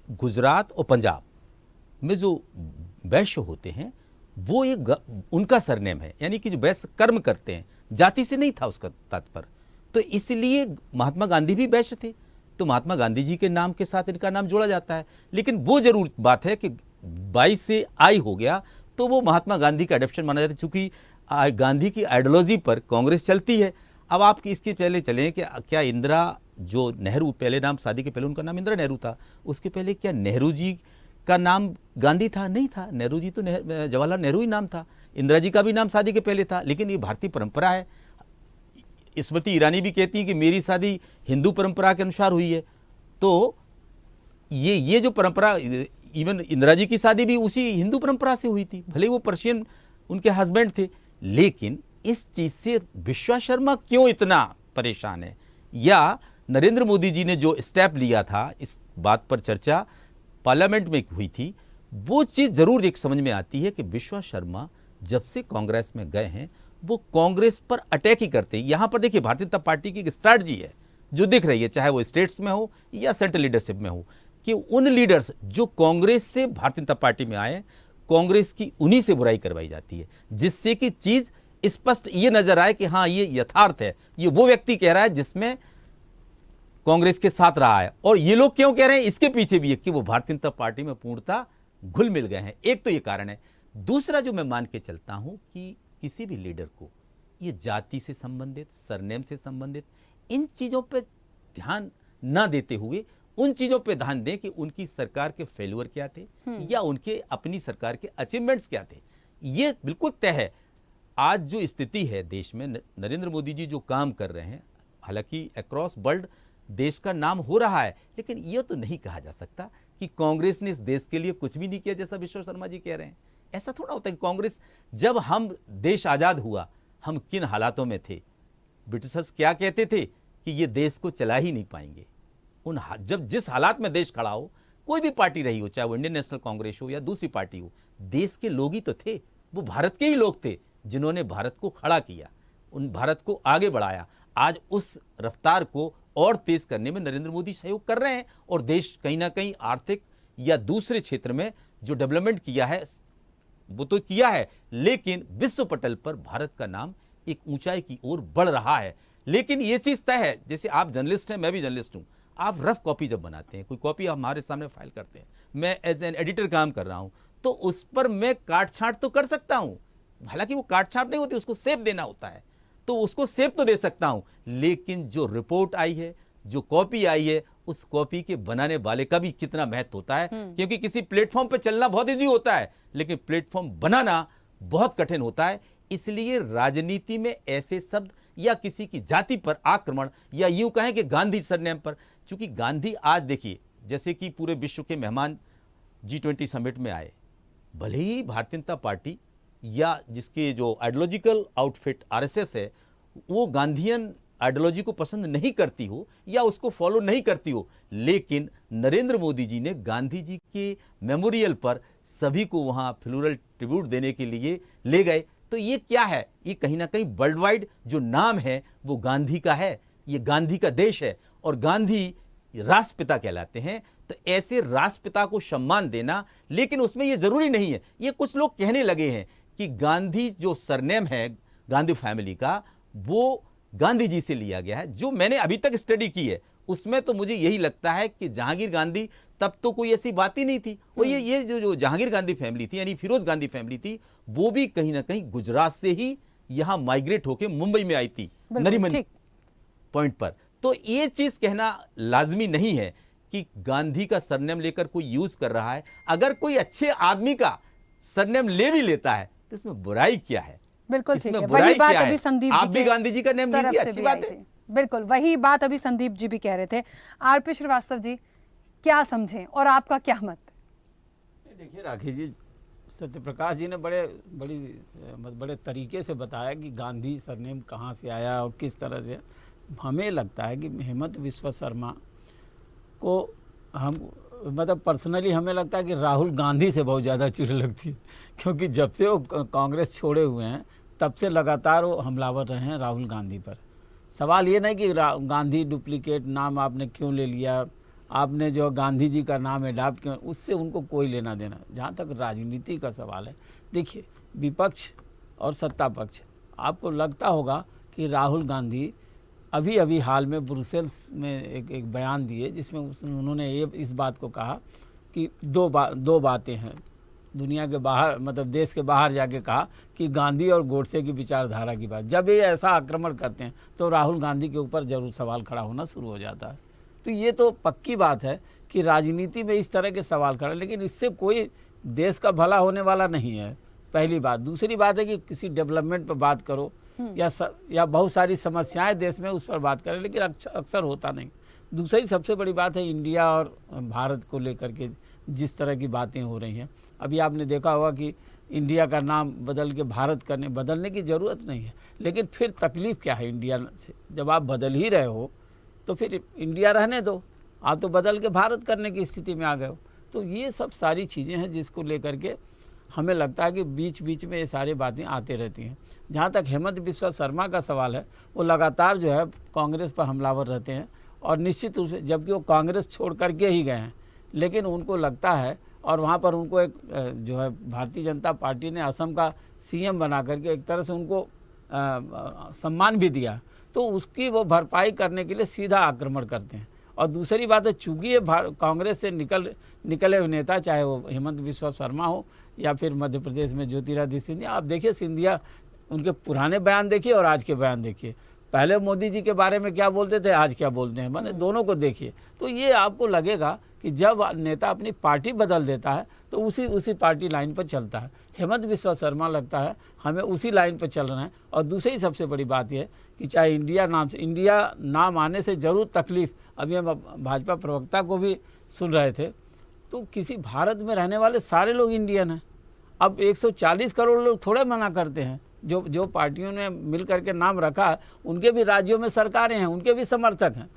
गुजरात और पंजाब में जो वैश्य होते हैं वो एक उनका सरनेम है, यानी कि जो वैश्य कर्म करते हैं, जाति से नहीं था उसका तात्पर्य। तो इसलिए महात्मा गांधी भी वैश्य थे, तो महात्मा गांधी जी के नाम के साथ इनका नाम जोड़ा जाता है। लेकिन वो जरूर बात है कि 22 से आई हो गया तो वो महात्मा गांधी का अडॉप्शन माना जाता है, चूंकि गांधी की आइडियोलॉजी पर कांग्रेस चलती है। अब आप इसके पहले चलें कि क्या इंदिरा जो नेहरू, पहले नाम शादी के पहले उनका नाम इंदिरा नेहरू था, उसके पहले क्या नेहरू जी का नाम गांधी था? नहीं था, नेहरू जी तो जवाहरलाल नेहरू ही नाम था। इंदिरा जी का भी नाम शादी के पहले था, लेकिन ये भारतीय परंपरा है। स्मृति ईरानी भी कहती है कि मेरी शादी हिंदू परंपरा के अनुसार हुई है। तो ये जो परंपरा, इवन इंदिरा जी की शादी भी उसी हिंदू परंपरा से हुई थी, भले वो पर्शियन उनके हस्बैंड थे। लेकिन इस चीज से विश्वा शर्मा क्यों इतना परेशान है, या नरेंद्र मोदी जी ने जो स्टेप लिया था, इस बात पर चर्चा पार्लियामेंट में हुई थी, वो चीज जरूर एक समझ में आती है कि विश्वा शर्मा जब से कांग्रेस में गए हैं वो कांग्रेस पर अटैक ही करते हैं। यहां पर देखिए भारतीय जनता पार्टी की एक स्ट्रैटेजी है जो दिख रही है, चाहे वो स्टेट्स में हो या सेंट्रल लीडरशिप में हो, कि उन लीडर्स जो कांग्रेस से भारतीय जनता पार्टी में आए, कांग्रेस की उन्हीं से बुराई करवाई जाती है, जिससे कि चीज स्पष्ट ये नजर आए कि हाँ ये यथार्थ है, ये वो व्यक्ति कह रहा है जिसमें कांग्रेस के साथ रहा है। और ये लोग क्यों कह रहे हैं, इसके पीछे भी है कि वो भारतीय जनता पार्टी में पूर्णतः घुल मिल गए हैं। एक तो ये कारण है। दूसरा जो मैं मान के चलता हूं कि किसी भी लीडर को ये जाति से संबंधित, सरनेम से संबंधित इन चीजों पे ध्यान न देते हुए उन चीजों पे ध्यान दें कि उनकी सरकार के फेल्यूर क्या थे या उनके अपनी सरकार के अचीवमेंट्स क्या थे। ये बिल्कुल तय है। आज जो स्थिति है देश में, नरेंद्र मोदी जी जो काम कर रहे हैं, हालांकि अक्रॉस वर्ल्ड देश का नाम हो रहा है, लेकिन यह तो नहीं कहा जा सकता कि कांग्रेस ने इस देश के लिए कुछ भी नहीं किया, जैसा विश्वा शर्मा जी कह रहे हैं। ऐसा थोड़ा होता है कि कांग्रेस, जब हम देश आजाद हुआ हम किन हालातों में थे, ब्रिटिशर्स क्या कहते थे कि ये देश को चला ही नहीं पाएंगे। जब जिस हालात में देश खड़ा हो, कोई भी पार्टी रही हो, चाहे वो इंडियन नेशनल कांग्रेस हो या दूसरी पार्टी हो, देश के लोग ही तो थे, वो भारत के ही लोग थे जिन्होंने भारत को खड़ा किया, उन भारत को आगे बढ़ाया। आज उस रफ्तार को और तेज करने में नरेंद्र मोदी सहयोग कर रहे हैं और देश कहीं ना कहीं आर्थिक या दूसरे क्षेत्र में जो डेवलपमेंट किया है वो तो किया है, लेकिन विश्व पटल पर भारत का नाम एक ऊंचाई की ओर बढ़ रहा है। लेकिन ये चीज़ तय है, जैसे आप जर्नलिस्ट हैं, मैं भी जर्नलिस्ट हूँ, आप रफ कॉपी जब बनाते हैं, कोई कॉपी हमारे सामने फाइल करते हैं, मैं एज एन एडिटर काम कर रहा हूँ, तो उस पर मैं काट छांट तो कर सकता हूँ, हालांकि वो काट छांट नहीं होती, उसको सेव देना होता है, तो उसको सेव तो दे सकता हूँ, लेकिन जो रिपोर्ट आई है, जो कॉपी आई है, उस कॉपी के बनाने वाले का भी कितना महत्व होता है, क्योंकि किसी प्लेटफॉर्म पर चलना बहुत ईजी होता है, लेकिन प्लेटफॉर्म बनाना बहुत कठिन होता है। इसलिए राजनीति में ऐसे शब्द या किसी की जाति पर आक्रमण, या यूं कहें कि गांधी सरनेम पर, चूंकि गांधी आज देखिए जैसे कि पूरे विश्व के मेहमान G20 समिट में आए, भले ही भारतीय जनता पार्टी या जिसके जो आइडियोलॉजिकल आउटफिट RSS है वो गांधीयन आइडियोलॉजी को पसंद नहीं करती हो या उसको फॉलो नहीं करती हो, लेकिन नरेंद्र मोदी जी ने गांधी जी के मेमोरियल पर सभी को वहां फ्लोरल ट्रिब्यूट देने के लिए ले गए। तो ये क्या है, ये कहीं ना कहीं वर्ल्ड वाइड जो नाम है वो गांधी का है, ये गांधी का देश है और गांधी राष्ट्रपिता कहलाते हैं। तो ऐसे राष्ट्रपिता को सम्मान देना, लेकिन उसमें ये जरूरी नहीं है, ये कुछ लोग कहने लगे हैं कि गांधी जो सरनेम है गांधी फैमिली का वो गांधी जी से लिया गया है। जो मैंने अभी तक स्टडी की है उसमें तो मुझे यही लगता है कि जहांगीर गांधी तब तो कोई ऐसी बात ही नहीं थी, और ये जो जहांगीर गांधी फैमिली थी यानी फिरोज गांधी फैमिली थी, वो भी कहीं ना कहीं गुजरात से ही यहाँ माइग्रेट होकर मुंबई में आई थी नरीमन पॉइंट पर। तो ये चीज कहना लाजमी नहीं है कि गांधी का सरनेम लेकर कोई यूज कर रहा है। अगर कोई अच्छे आदमी का सरनेम ले भी लेता है तो इसमें बुराई क्या है? बिल्कुल ठीक इसमें है, बुराई वही बात क्या अभी है? संदीप आप जी भी के गांधी जी का नाम तरफ लीजिए, से अच्छी भी बात आई है। थी। बिल्कुल वही बात अभी संदीप जी भी कह रहे थे। RP श्रीवास्तव जी क्या समझें और आपका क्या मत? देखिए राकेश जी, सत्यप्रकाश जी ने बड़े तरीके से बताया कि गांधी सरनेम कहाँ से आया और किस तरह से। हमें लगता है कि हेमंत बिस्वा शर्मा को मतलब पर्सनली हमें लगता है कि राहुल गांधी से बहुत ज़्यादा चिढ़ लगती है, क्योंकि जब से वो कांग्रेस छोड़े हुए हैं तब से लगातार वो हमलावर रहे हैं राहुल गांधी पर। सवाल ये नहीं कि गांधी डुप्लीकेट नाम आपने क्यों ले लिया, आपने जो गांधी जी का नाम अडॉप्ट किया, उससे उनको कोई लेना देना। जहाँ तक राजनीति का सवाल है, देखिए विपक्ष और सत्ता पक्ष, आपको लगता होगा कि राहुल गांधी अभी अभी हाल में ब्रुसेल्स में एक बयान दिए जिसमें उन्होंने इस बात को कहा कि दो बातें हैं दुनिया के बाहर, मतलब देश के बाहर जाके कहा कि गांधी और गोडसे की विचारधारा की बात। जब ये ऐसा आक्रमण करते हैं तो राहुल गांधी के ऊपर जरूर सवाल खड़ा होना शुरू हो जाता है। तो ये तो पक्की बात है कि राजनीति में इस तरह के सवाल खड़े, लेकिन इससे कोई देश का भला होने वाला नहीं है, पहली बात। दूसरी बात है कि किसी डेवलपमेंट पर बात करो या बहुत सारी समस्याएं देश में उस पर बात करें, लेकिन अक्सर होता नहीं। दूसरी सबसे बड़ी बात है इंडिया और भारत को लेकर के जिस तरह की बातें हो रही हैं। अभी आपने देखा होगा कि इंडिया का नाम बदल के भारत करने, बदलने की ज़रूरत नहीं है, लेकिन फिर तकलीफ़ क्या है इंडिया से? जब आप बदल ही रहे हो तो फिर इंडिया रहने दो, आप तो बदल के भारत करने की स्थिति में आ गए हो। तो ये सब सारी चीज़ें हैं जिसको लेकर के हमें लगता है कि बीच बीच में ये सारी बातें आती रहती हैं। जहाँ तक हेमंत बिस्वा शर्मा का सवाल है, वो लगातार जो है कांग्रेस पर हमलावर रहते हैं, और निश्चित रूप से जबकि वो कांग्रेस छोड़ करके ही गए हैं, लेकिन उनको लगता है, और वहाँ पर उनको एक जो है भारतीय जनता पार्टी ने असम का CM बना करके एक तरह से उनको सम्मान भी दिया, तो उसकी वो भरपाई करने के लिए सीधा आक्रमण करते हैं। और दूसरी बात है, चूँकि ये कांग्रेस से निकले हुए नेता, चाहे वो हेमंत बिस्वा शर्मा हो या फिर मध्य प्रदेश में ज्योतिरादित्य सिंधिया, आप देखिए सिंधिया, उनके पुराने बयान देखिए और आज के बयान देखिए, पहले मोदी जी के बारे में क्या बोलते थे, आज क्या बोलते हैं, माने दोनों को देखिए। तो ये आपको लगेगा कि जब नेता अपनी पार्टी बदल देता है तो उसी पार्टी लाइन पर चलता है। हेमंत बिस्वा शर्मा लगता है हमें उसी लाइन पर चलना है। और दूसरी सबसे बड़ी बात यह कि चाहे इंडिया नाम आने से ज़रूर तकलीफ़, अभी हम भाजपा प्रवक्ता को भी सुन रहे थे, तो किसी भारत में रहने वाले सारे लोग इंडियन हैं। अब 140 करोड़ लोग थोड़े मना करते हैं। जो पार्टियों ने मिल करके नाम रखा है, उनके भी राज्यों में सरकारें हैं, उनके भी समर्थक हैं।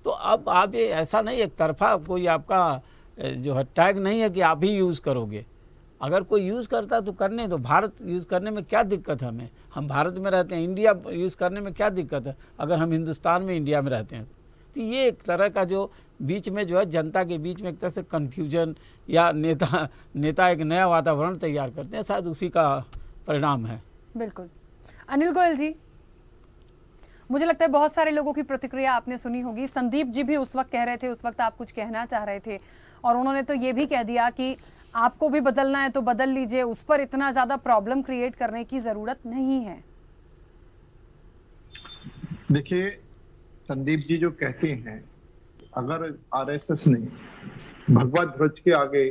तो अब आप ये ऐसा नहीं एक तरफा कोई आपका जो है टैग नहीं है कि आप ही यूज़ करोगे। अगर कोई यूज़ करता तो करने दो। भारत यूज़ करने में क्या दिक्कत है हमें? हम भारत में रहते हैं, इंडिया यूज़ करने में क्या दिक्कत है अगर हम हिंदुस्तान में इंडिया में रहते हैं? तो ये एक तरह का जो बीच में जो है जनता के बीच में एक तरह से कन्फ्यूजन, या नेता एक नया वातावरण तैयार करते हैं, शायद उसी का परिणाम है। बिल्कुल। अनिल गोयल जी, मुझे लगता है बहुत सारे लोगों की प्रतिक्रिया आपने सुनी होगी। संदीप जी भी उस वक्त कह रहे थे, उस वक्त आप कुछ कहना चाह रहे थे, और उन्होंने तो ये भी कह दिया कि आपको भी बदलना है तो बदल लीजिए, उस पर इतना ज्यादा प्रॉब्लम क्रिएट करने की जरूरत नहीं है। देखिए, संदीप जी जो कहते हैं, अगर आरएसएस ने भगवा ध्वज के आगे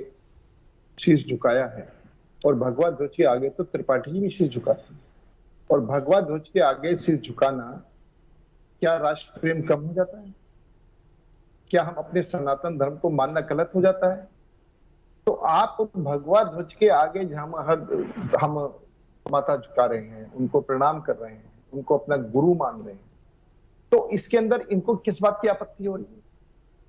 शीश झुकाया है, और भगवा ध्वज के आगे तो त्रिपाठी जी भी शीश झुकाते हैं, और भगवा ध्वज के आगे शीश झुकाना, क्या राष्ट्र प्रेम कम हो जाता है? क्या हम अपने सनातन धर्म को मानना गलत हो जाता है? तो आप भगवा ध्वज के आगे हम माथा झुका रहे हैं, उनको प्रणाम कर रहे हैं, उनको अपना गुरु मान रहे हैं, तो इसके अंदर इनको किस बात की आपत्ति हो रही है?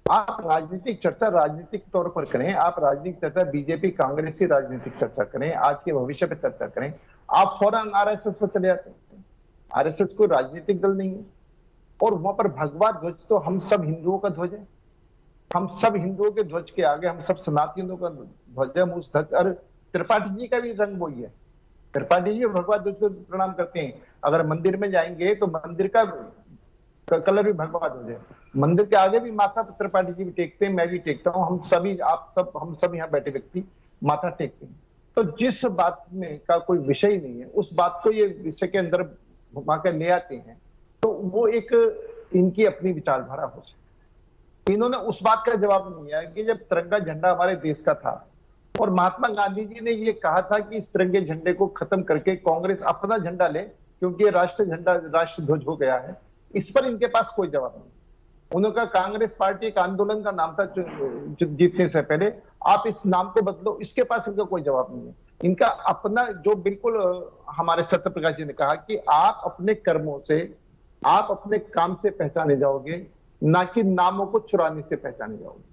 आप राजनीतिक चर्चा राजनीतिक तौर पर करें, आप राजनीतिक चर्चा बीजेपी कांग्रेस की राजनीतिक चर्चा करें, आज के भविष्य पे चर्चा करें, आप फौरन आरएसएस पर चले जाते हैं। आरएसएस कोई राजनीतिक दल नहीं है, और वहां पर भगवा ध्वज तो हम सब हिंदुओं का ध्वज है। हम सब हिंदुओं के ध्वज के आगे हम सब सनातनियों का ध्वज है। उस ध्वज, और त्रिपाठी जी का भी रंग वही है। त्रिपाठी जी भगवा ध्वज को प्रणाम करते हैं। अगर मंदिर में जाएंगे तो मंदिर का कलर भी भगवा ध्वज है। मंदिर के आगे भी माथा त्रिपाठी जी भी टेकते हैं, मैं भी टेकता हूँ, हम सभी, आप सब, हम सब यहाँ बैठे व्यक्ति माथा टेकते हैं। तो जिस बात में का कोई विषय ही नहीं है, उस बात को ये विषय के अंदर घुमा कर ले आते हैं, तो वो एक इनकी अपनी विचारधारा हो सकती। इन्होंने उस बात का जवाब नहीं दिया कि जब तिरंगा झंडा हमारे देश का था और महात्मा गांधी जी ने ये कहा था कि इस तिरंगे झंडे को खत्म करके कांग्रेस अपना झंडा ले, क्योंकि ये राष्ट्र झंडा, राष्ट्र ध्वज हो गया है, इस पर इनके पास कोई जवाब नहीं। उन्होंने कहा कांग्रेस पार्टी एक आंदोलन का नाम था जीतने से पहले, आप इस नाम को बदलो, इसके पास इनका कोई जवाब नहीं है। इनका अपना जो बिल्कुल हमारे सत्य प्रकाश जी ने कहा कि आप अपने कर्मों से, आप अपने काम से पहचाने जाओगे, ना कि नामों को चुराने से पहचाने जाओगे।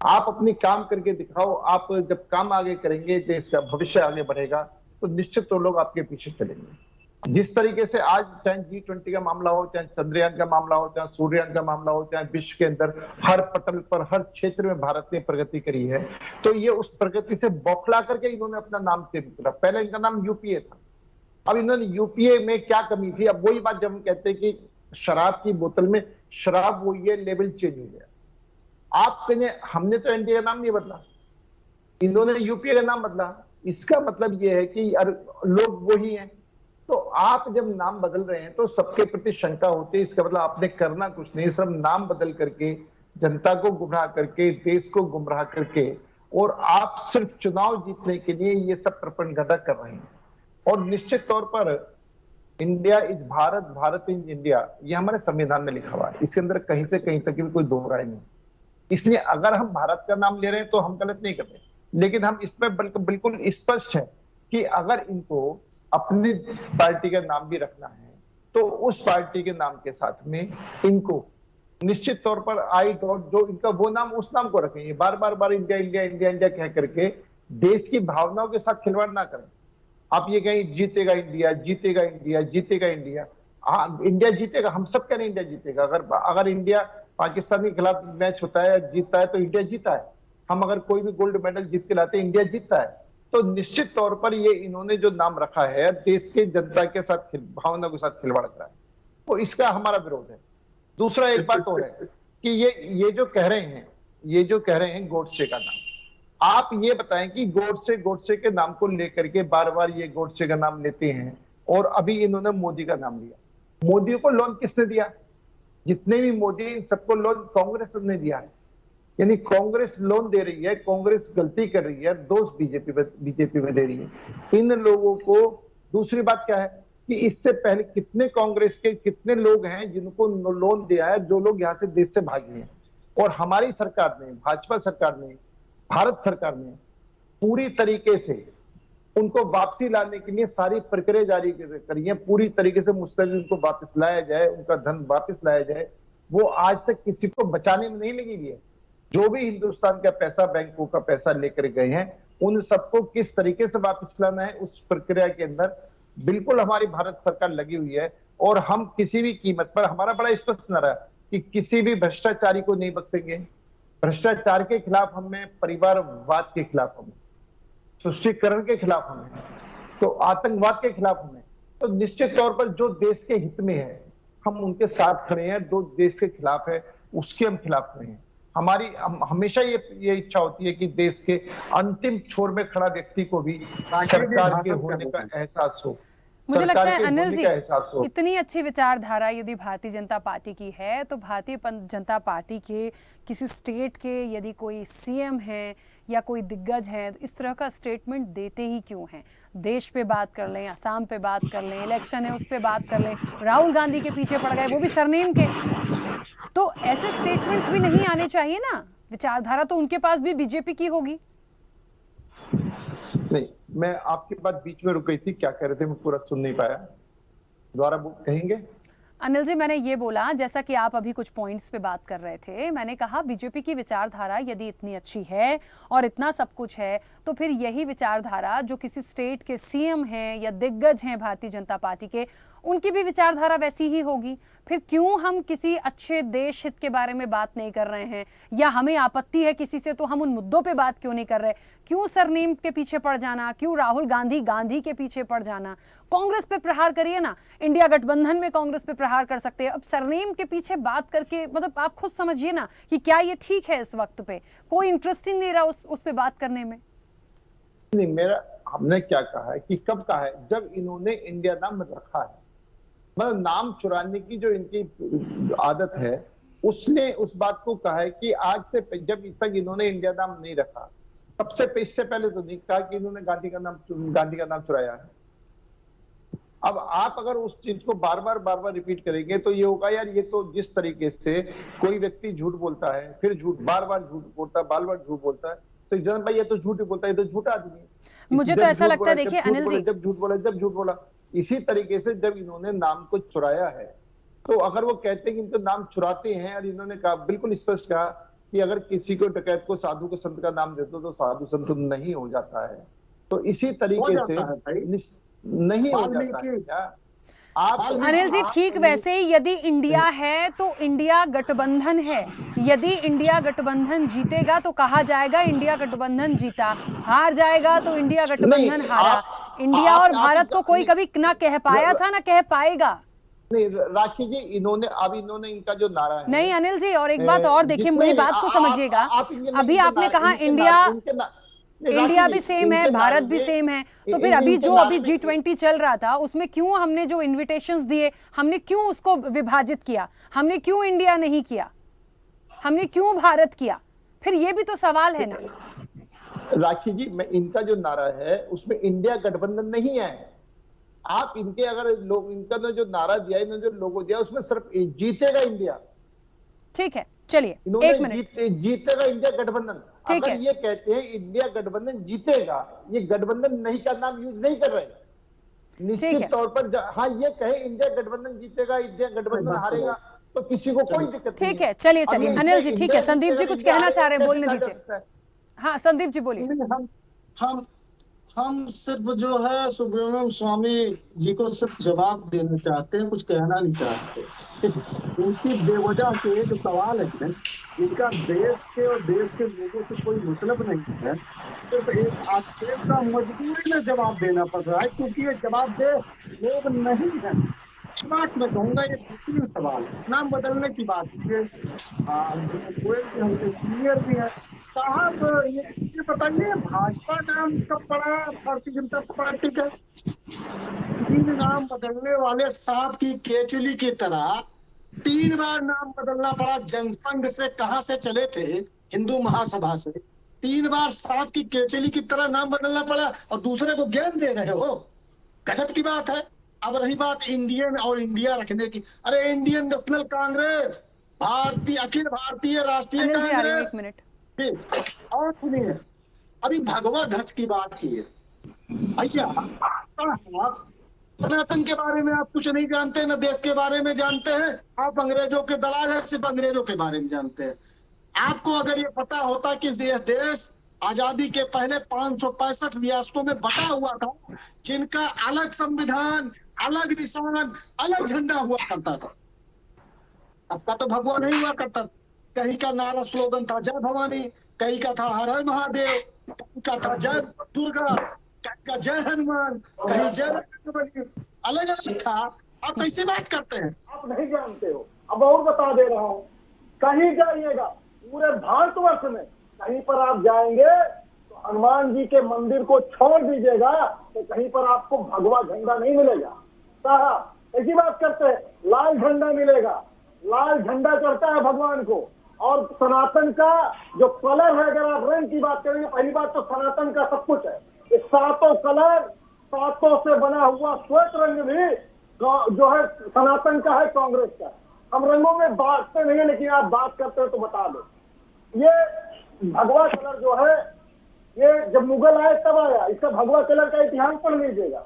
आप अपनी काम करके दिखाओ। आप जब काम आगे करेंगे, देश का भविष्य आगे बढ़ेगा, तो निश्चित तो लोग आपके पीछे चलेंगे। जिस तरीके से आज चाहे G20 का मामला हो, चाहे चंद्रयान का मामला हो, चाहे सूर्ययान का मामला हो, चाहे विश्व के अंदर हर पटल पर, हर क्षेत्र में भारत ने प्रगति करी है, तो ये उस प्रगति से बौखला करके इन्होंने अपना नाम चेंज करा। पहले इनका नाम यूपीए था, अब इन्होंने यूपीए में क्या कमी थी? अब वही बात जब हम कहते हैं कि शराब की बोतल में शराब वही है, लेवल चेंज हो गया। आप कहें हमने तो एनडीए का नाम नहीं बदला, इन्होंने यूपीए का नाम बदला। इसका मतलब यह है कि लोग वही हैं। तो आप जब नाम बदल रहे हैं तो सबके प्रति शंका होती है। इसका मतलब आपने करना कुछ नहीं, सब नाम बदल करके, जनता को गुमराह करके, देश को गुमराह करके, और आप सिर्फ चुनाव जीतने के लिए ये सब प्रपंडगता कर रहे हैं। और निश्चित तौर पर India is Bharat, Bharat is India, ये हमारे संविधान में लिखा हुआ है। इसके अंदर कहीं से कहीं तक भी कोई दो राय नहीं। इसलिए अगर हम भारत का नाम ले रहे हैं तो हम गलत नहीं कर रहे, लेकिन हम इसमें बिल्कुल स्पष्ट है कि अगर इनको अपनी पार्टी का नाम भी रखना है तो उस पार्टी के नाम के साथ में इनको निश्चित तौर पर जो इनका वो नाम, उस नाम को रखेंगे। बार इंडिया इंडिया इंडिया इंडिया कह करके देश की भावनाओं के साथ खिलवाड़ ना करें। आप ये कहें जीतेगा इंडिया, जीतेगा इंडिया, जीतेगा इंडिया। हाँ, इंडिया जीतेगा, हम सब कह रहे हैं इंडिया जीतेगा। अगर इंडिया पाकिस्तान के खिलाफ मैच होता है, जीतता है, तो इंडिया जीता है। हम अगर कोई भी गोल्ड मेडल जीत के लाते हैं, इंडिया जीतता है। तो निश्चित तौर पर ये इन्होंने जो नाम रखा है, देश के जनता के साथ भावना के साथ खिलवाड़ करा है, तो इसका हमारा विरोध है। दूसरा एक बात और है कि ये जो कह रहे हैं गोडसे का नाम, आप ये बताएं कि गोडसे के नाम को लेकर के बार ये गोडसे का नाम लेते हैं, और अभी इन्होंने मोदी का नाम लिया। मोदी को लोन किसने दिया? जितने भी मोदी, इन सबको लोन कांग्रेस ने दिया है। यानी कांग्रेस लोन दे रही है, कांग्रेस गलती कर रही है, दोष बीजेपी में दे रही है इन लोगों को। दूसरी बात क्या है कि इससे पहले कितने कांग्रेस के कितने लोग हैं जिनको लोन दिया है, जो लोग यहाँ से देश से भागे हैं। और हमारी सरकार ने, भाजपा सरकार ने, भारत सरकार ने पूरी तरीके से उनको वापसी लाने के लिए सारी प्रक्रिया जारी करी है। पूरी तरीके से मुस्तैद उनको वापस लाया जाए, उनका धन वापस लाया जाए। वो आज तक किसी को बचाने में नहीं लगी हुई है। जो भी हिंदुस्तान का पैसा, बैंकों का पैसा लेकर गए हैं, उन सबको किस तरीके से वापस लाना है, उस प्रक्रिया के अंदर बिल्कुल हमारी भारत सरकार लगी हुई है। और हम किसी भी कीमत पर, हमारा बड़ा स्पष्ट न रहा कि किसी भी भ्रष्टाचारी को नहीं बख्शेंगे। भ्रष्टाचार के खिलाफ हमें, परिवारवाद के खिलाफ हमें, तुष्टीकरण के खिलाफ हमें, तो आतंकवाद के खिलाफ हमें। तो निश्चित तौर पर जो देश के हित में है, हम उनके साथ खड़े हैं, जो देश के खिलाफ है उसके हम खिलाफ खड़े हैं। हमेशा ये इच्छा होती है कि देश के अंतिम छोर में खड़ा व्यक्ति को भी सरकार के होने का एहसास हो। मुझे लगता है सरकार के अनिल होने जी, का एहसास हो। इतनी अच्छी विचारधारा यदि भारतीय जनता पार्टी की है तो भारतीय जनता पार्टी के किसी स्टेट के यदि कोई सीएम है या कोई दिग्गज है तो इस तरह का स्टेटमेंट देते ही क्यों हैं? देश पे बात कर लें, असम पे बात कर लें, इलेक्शन है उस पे बात कर लें, राहुल गांधी के पीछे पड़ गए, वो भी सरनेम के। तो ऐसे स्टेटमेंट्स भी नहीं आने चाहिए ना। विचारधारा तो उनके पास भी बीजेपी की होगी। नहीं, मैं आपकी बात बीच में रुक गई थी, क्या कह रहे थे मैं पूरा सुन नहीं पाया, दोबारा कहेंगे? अनिल जी, मैंने ये बोला, जैसा कि आप अभी कुछ पॉइंट्स पे बात कर रहे थे, मैंने कहा बीजेपी की विचारधारा यदि इतनी अच्छी है और इतना सब कुछ है तो फिर यही विचारधारा जो किसी स्टेट के सीएम हैं या दिग्गज हैं भारतीय जनता पार्टी के, उनकी भी विचारधारा वैसी ही होगी। फिर क्यों हम किसी अच्छे देश हित के बारे में बात नहीं कर रहे हैं, या हमें आपत्ति है किसी से तो हम उन मुद्दों पे बात क्यों नहीं कर रहे? क्यों सरनेम के पीछे पड़ जाना, क्यों राहुल गांधी के पीछे पड़ जाना? कांग्रेस पे प्रहार करिए ना, इंडिया गठबंधन में कांग्रेस पे प्रहार कर सकते हैं। अब सरनेम के पीछे बात करके मतलब आप खुद समझिए ना कि क्या ये ठीक है? इस वक्त पे कोई इंटरेस्ट ही नहीं रहा उस पे बात करने में। नहीं, हमने क्या कहा है कि कब कहा है, जब इन्होंने इंडिया नाम रखा है, मतलब नाम चुराने की जो इनकी आदत है, उसने उस बात को कहा है कि आज से जब तक इन्होंने इंडिया नाम नहीं रखा, इससे पहले तो नहीं कहा कि इन्होंने गांधी का नाम चुराया है। अब आप अगर उस चीज को बार बार रिपीट करेंगे तो ये होगा, यार ये तो जिस तरीके से कोई व्यक्ति झूठ बोलता है, फिर बार बार झूठ बोलता है, तो जन भाई ये तो झूठ ही बोलता है, ये तो झूठा आदमी है। मुझे तो ऐसा लगता है, देखिए अनिल जी, जब झूठ बोला, इसी तरीके से जब इन्होंने नाम को चुराया है, तो अगर वो कहते हैं कि इनका नाम चुराते हैं, और इन्होंने कहा, बिल्कुल स्पष्ट कहा कि अगर किसी को डकैत को साधु को संत का नाम देते तो साधु संत नहीं हो जाता है। तो इसी तरीके से नहीं हो जाता है। अनिल जी, ठीक वैसे ही यदि इंडिया है तो इंडिया गठबंधन है। यदि इंडिया गठबंधन जीतेगा तो कहा जाएगा इंडिया गठबंधन जीता, हार जाएगा तो इंडिया गठबंधन हारा। इंडिया और भारत को कोई कभी ना कह पाया था ना कह पाएगा। नहीं राखी जी, इन्होंने इनका जो नारा है, नहीं अनिल जी, और एक बात और देखिए, मेरी बात को समझिएगा। अभी आपने कहा इंडिया भी सेम है, भारत भी सेम है, तो फिर अभी G20 चल रहा था, उसमें क्यों हमने जो इन्विटेशंस दिए, हमने क्यों उसको विभाजित किया? हमने क्यों इंडिया नहीं किया? हमने क्यों भारत किया? फिर ये भी तो सवाल है ना। राखी जी, इनका जो नारा है उसमें इंडिया गठबंधन नहीं है। आप इनके अगर लोग, इनका जो नारा दिया, इन्होंने जो लोगो दिया, उसमें सिर्फ जीतेगा इंडिया। ठीक है, चलिए एक मिनट। जीतेगा इंडिया गठबंधन। ठीक है, ये कहते हैं इंडिया गठबंधन जीतेगा, ये गठबंधन नहीं का नाम यूज नहीं कर रहे। निश्चित तौर पर हाँ ये कहे इंडिया गठबंधन जीतेगा, इंडिया गठबंधन हारेगा, तो किसी को कोई दिक्कत नहीं। ठीक है, चलिए अनिल जी, ठीक है। संदीप जी कुछ कहना चाह रहे हैं, बोलने दीजिए। हाँ संदीप जी बोलिए। हम सिर्फ जो है सुब्रमण्यम स्वामी जी को सिर्फ जवाब देना चाहते हैं, कुछ कहना नहीं चाहते। उनकी बेवजह के जो सवाल है, जिनका देश के और देश के लोगों से कोई मतलब नहीं है, सिर्फ एक आक्षेप का मजबूरी में जवाब देना पड़ रहा है, क्योंकि ये जवाब दे लोग नहीं है। बात मैं कहूँगा, ये 3 सवाल नाम बदलने की बात है। गोयल जी हमसे सीनियर भी है साहब, ये चीजें बताइए, भाजपा नाम कब पड़ा भारतीय जनता पार्टी का? 3 नाम बदलने वाले सांप की केचुली की तरह 3 बार नाम बदलना पड़ा। जनसंघ से कहां से चले थे, हिंदू महासभा से 3 बार सांप की केचुली की तरह नाम बदलना पड़ा, और दूसरे को ज्ञान दे रहे हो। गजब की बात है। अब रही बात इंडियन और इंडिया रखने की, अरे इंडियन नेशनल कांग्रेस, अखिल भारतीय राष्ट्रीय कांग्रेस। एक मिनट और सुनिए, अभी भगवा ध्वज की बात की है भैया। सनातन के बारे में आप कुछ नहीं जानते, न देश के बारे में जानते हैं। आप अंग्रेजों के दलाल हैं, सिर्फ अंग्रेजों के बारे में जानते हैं। आपको अगर ये पता होता कि यह देश आजादी के पहले 565 रियासतों में बटा हुआ था, जिनका अलग संविधान, अलग निशान, अलग झंडा हुआ करता था। आपका तो भगवा नहीं हुआ करता। कहीं का नारा स्लोगन था जय भवानी, कहीं का था हर हर महादेव, कहीं का था जय दुर्गा, कहीं का जय हनुमान, कहीं जय, अलग अलग था। आप कैसे बात करते हैं? आप नहीं जानते हो। अब और बता दे रहा हूँ, कहीं जाइएगा पूरे भारतवर्ष में कहीं पर आप जाएंगे तो हनुमान जी के मंदिर को छोड़ दीजिएगा तो कहीं पर आपको भगवा झंडा नहीं मिलेगा। साहब ऐसी बात करते हैं, लाल झंडा मिलेगा। लाल झंडा करता है भगवान को। और सनातन का जो कलर है, अगर आप रंग की बात करेंगे, पहली बात तो सनातन का सब कुछ है। ये सातों कलर, सातों से बना हुआ श्वेत रंग भी जो है सनातन का है, कांग्रेस का। हम रंगों में बांटते नहीं है, लेकिन आप बात करते हो तो बता दो। ये भगवा कलर जो है, ये जब मुगल आए तब आया। इसका भगवा कलर का इतिहास पढ़ लीजिएगा।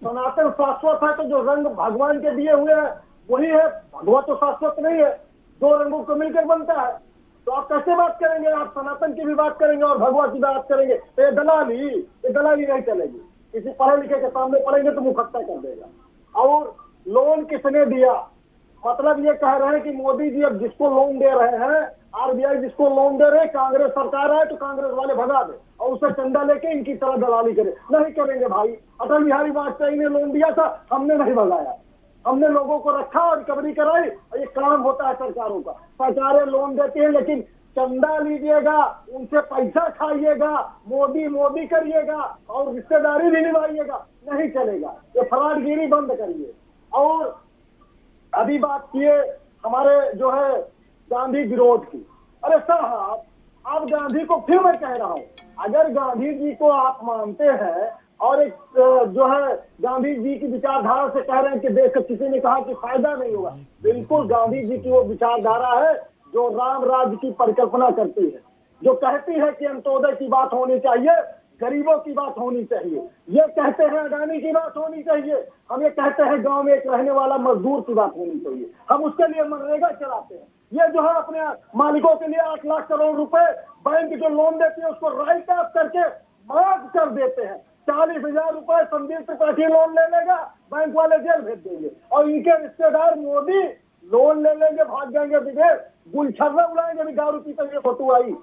सनातन शाश्वत है, तो जो रंग भगवान के दिए हुए हैं वही है। भगवा तो शाश्वत नहीं है, दो रंगों को मिलकर बनता है। तो आप कैसे बात करेंगे? आप सनातन की भी बात करेंगे और भगवा की बात करेंगे तो ये दलाली नहीं चलेगी। किसी पढ़े लिखे के सामने पढ़ेंगे तो मुंह खट्टा कर देगा। और लोन किसने दिया? मतलब ये कह रहे हैं कि मोदी जी अब जिसको लोन दे रहे हैं, आरबीआई जिसको लोन दे रहे हैं, कांग्रेस सरकार है तो कांग्रेस वाले भगा दे और उसे चंदा लेके इनकी तरह दलाली करे। नहीं करेंगे भाई। अटल बिहारी वाजपेयी ने लोन दिया था, हमने नहीं भगाया। हमने लोगों को रखा और रिकवरी कराई। और ये काम होता है सरकारों का। सरकारें लोन देती है लेकिन चंदा लीजिएगा, उनसे पैसा खाइएगा, मोदी करिएगा और रिश्तेदारी भी निभाइएगा, नहीं चलेगा। ये फराडगिरी बंद करिए। और अभी बात किए हमारे जो है गांधी विरोध की। अरे साहब, आप गांधी को फिर मैं कह रहा हूँ, अगर गांधी जी को आप मानते हैं और एक जो है गांधी जी की विचारधारा से कह रहे हैं कि देश का, किसी ने कहा कि फायदा नहीं होगा, बिल्कुल गांधी जी की वो विचारधारा है जो राम राज्य की परिकल्पना करती है, जो कहती है कि अंत्योदय की बात होनी चाहिए, गरीबों की बात होनी चाहिए। ये कहते हैं अडानी की बात होनी चाहिए। हम ये कहते हैं गांव में एक रहने वाला मजदूर की बात होनी चाहिए। हम उसके लिए मनरेगा चलाते हैं। ये जो है अपने मालिकों के लिए 8 लाख करोड़ रुपए बैंक जो लोन देती है उसको राइट ऑफ करके माफ कर देते हैं। 40,000 रुपए संदीप त्रिपाठी लोन ले लेगा, बैंक वाले जेल भेज देंगे और इनके रिश्तेदार मोदी लोन ले लेंगे, भाग जाएंगे विदेश, गुलछर्रा उड़ाएंगे। भी दारू पीते हुए फोटो आई,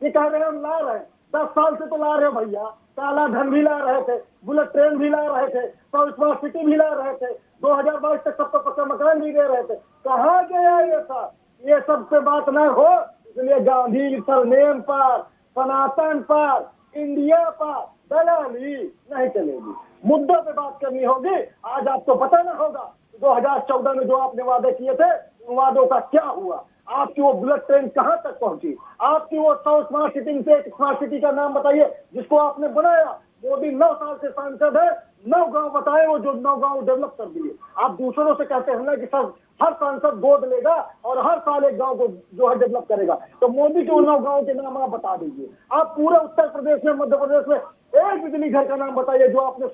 ये कह रहे हैं हम ला रहे हैं। 10 साल से तो ला रहे भैया। काला धन भी ला रहे थे, बुलेट ट्रेन भी ला रहे थे, स्मार्ट सिटी भी ला रहे थे, 2022 तक सबको पक्का मकान भी दे रहे थे। कहाँ गया ये सब? ये सब पे बात न हो। इसलिए गांधी सरनेम पर, सनातन पर, इंडिया पर दलाली नहीं चलेगी। मुद्दों पे बात करनी होगी। आज आपको पता ना होगा 2014 में जो आपने वादे किए थे, उन वादों का क्या हुआ? आपकी वो बुलेट ट्रेन कहां तक पहुंची? आपकी वो 100 स्मार्ट सिटी से एक स्मार्ट सिटी का नाम बताइए जिसको आपने बनाया। मोदी 9 साल से सांसद है, 9 गांव बताए, वो जो 9 गांव डेवलप कर दिए। आप दूसरों से कहते हैं ना कि सर हर सांसद गोद लेगा और हर साल एक गांव को जो है डेवलप करेगा, तो मोदी के उन 9 गांव के नाम आप बता दीजिए। आप पूरे उत्तर प्रदेश में, मध्य प्रदेश में एक बिजली घर का नाम बताइए जो आपने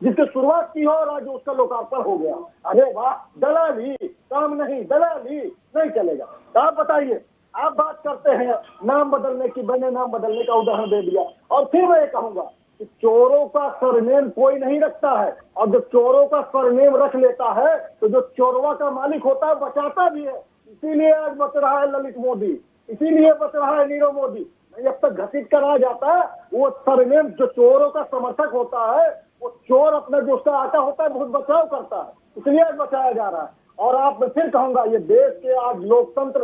जिसकी शुरुआत की हो और आज उसका लोकार्पण हो गया। अरे वाह, दलाली काम नहीं, दलाली नहीं चलेगा। तो आप बताइए, आप बात करते हैं नाम बदलने की, मैंने नाम बदलने का उदाहरण दे दिया। और फिर मैं ये कहूंगा कि चोरों का सरनेम कोई नहीं रखता है, और जब चोरों का सरनेम रख लेता है तो जो चोरवा का मालिक होता है बचाता भी है। इसीलिए आज बच रहा है ललित मोदी, इसीलिए बच रहा है नीरव मोदी। जब तक घसीट कर आ जाता है वो सरनेम, जो चोरों का समर्थक होता है, वो चोर अपना जो उसका आटा होता है बहुत बचाव करता है, इसलिए आज बचाया जा रहा है। और आप, मैं फिर कहूंगा, ये देश के आज लोकतंत्र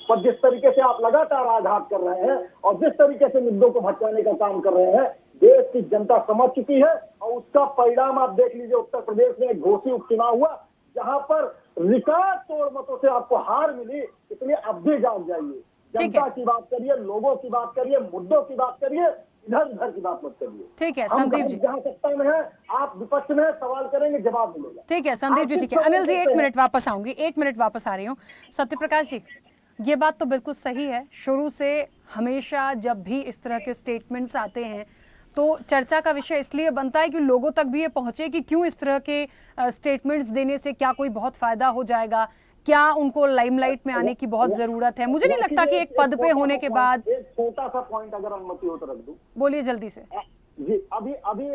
पर जिस तरीके से आप लगातार आघात कर रहे हैं और जिस तरीके से मुद्दों को भटकाने का काम कर रहे हैं, देश की जनता समझ चुकी है। और उसका परिणाम आप देख लीजिए, उत्तर प्रदेश में एक घोषी उपचुनाव हुआ जहां पर रिकॉर्ड तोड़ मतों से आपको हार मिली। इसलिए अब भी जाग जाइए, जनता की बात करिए, लोगों की बात करिए, मुद्दों की बात करिए, इधर उधर की बात मत करिए। ठीक है संदीप जी, जहाँ सत्ता में है आप विपक्ष में सवाल करेंगे, जवाब मिलेगा। ठीक है संदीप जी, ठीक है। अनिल जी, 1 मिनट वापस आऊंगी, 1 मिनट वापस आ रही हूँ। सत्यप्रकाश जी, ये बात तो बिल्कुल सही है। शुरू से हमेशा जब भी इस तरह के स्टेटमेंट्स आते हैं तो चर्चा का विषय इसलिए बनता है कि लोगों तक भी ये पहुंचे कि क्यों इस तरह के स्टेटमेंट्स देने से क्या कोई बहुत फायदा हो जाएगा, क्या उनको लाइमलाइट में आने की बहुत जरूरत है। मुझे नहीं लगता कि एक पद पे होने के बाद। एक छोटा सा पॉइंट अगर अनुमति हो तो रख दूं। बोलिए जल्दी से जी। अभी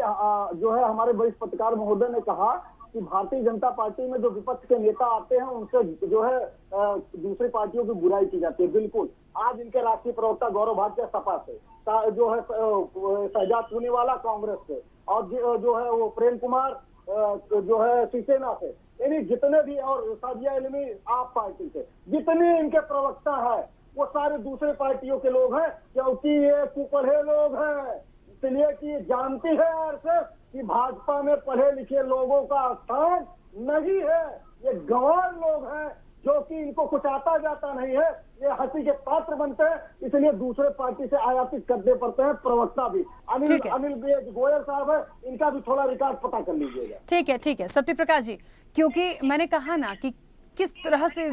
जो है हमारे वरिष्ठ पत्रकार महोदय ने कहा कि भारतीय जनता पार्टी में जो विपक्ष के नेता आते हैं उनसे जो है दूसरी पार्टियों की बुराई की जाती है। बिल्कुल, आज इनके राष्ट्रीय प्रवक्ता गौरव भाटिया सपा से, जो है शहजाद पूनीवाला कांग्रेस से, और जो है वो प्रेम कुमार जो है शिवसेना से, यानी जितने भी, और सादिया इल्मी आप पार्टी से, जितने इनके प्रवक्ता है वो सारे दूसरे पार्टियों के लोग हैं, क्योंकि ये कुपढ़े लोग हैं। इसलिए कि जानती है आरएसएस कि भाजपा में पढ़े लिखे लोगों का स्थान नहीं है, ये गंवार लोग हैं जो कि इनको कुछ आता जाता नहीं है, ये हंसी के पात्र बनते हैं, इसलिए दूसरे पार्टी से आयातित करने पड़ते हैं प्रवक्ता भी। अनिल गोयल साहब है, इनका भी थोड़ा रिकॉर्ड पता कर लीजिएगा। ठीक है सत्य प्रकाश जी, क्योंकि मैंने कहा ना कि किस तरह से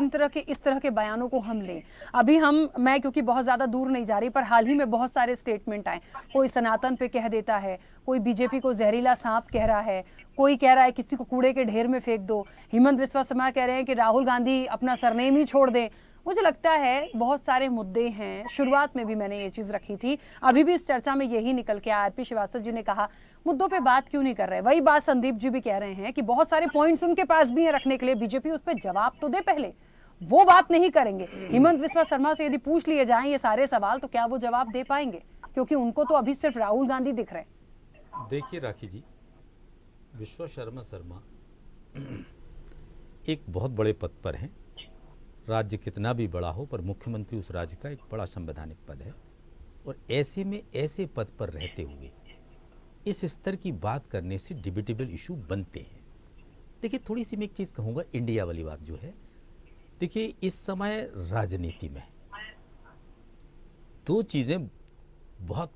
इस तरह के बयानों को हम लें। अभी मैं क्योंकि बहुत ज़्यादा दूर नहीं जा रही, पर हाल ही में बहुत सारे स्टेटमेंट आए। कोई सनातन पे कह देता है, कोई बीजेपी को जहरीला सांप कह रहा है, कोई कह रहा है किसी को कूड़े के ढेर में फेंक दो, हेमंत बिस्वा शर्मा कह रहे हैं कि राहुल गांधी अपना सरनेम ही छोड़ दें। मुझे लगता है बहुत सारे मुद्दे हैं। शुरुआत में भी मैंने ये चीज़ रखी थी, अभी भी इस चर्चा में यही निकल के आया। आरपी श्रीवास्तव जी ने कहा मुद्दों पे बात क्यों नहीं कर रहे। वही बात संदीप जी भी कह रहे हैं कि बहुत सारे पॉइंट्स उनके पास भी हैं रखने के लिए, बीजेपी उस पर जवाब तो दे पहले, वो बात नहीं करेंगे। हेमंत बिस्वा शर्मा से यदि पूछ लिए जाएं ये सारे सवाल तो क्या वो जवाब दे पाएंगे, क्योंकि उनको तो अभी सिर्फ राहुल गांधी दिख रहे हैं। देखिए राखी जी, विश्वा शर्मा एक बहुत बड़े पद पर हैं। राज्य कितना भी बड़ा हो, पर मुख्यमंत्री उस राज्य का एक बड़ा संवैधानिक पद है, और ऐसे में ऐसे पद पर रहते हुए इस स्तर की बात करने से डिबेटेबल इशू बनते हैं। देखिए थोड़ी सी मैं एक चीज़ कहूँगा, इंडिया वाली बात जो है, देखिए इस समय राजनीति में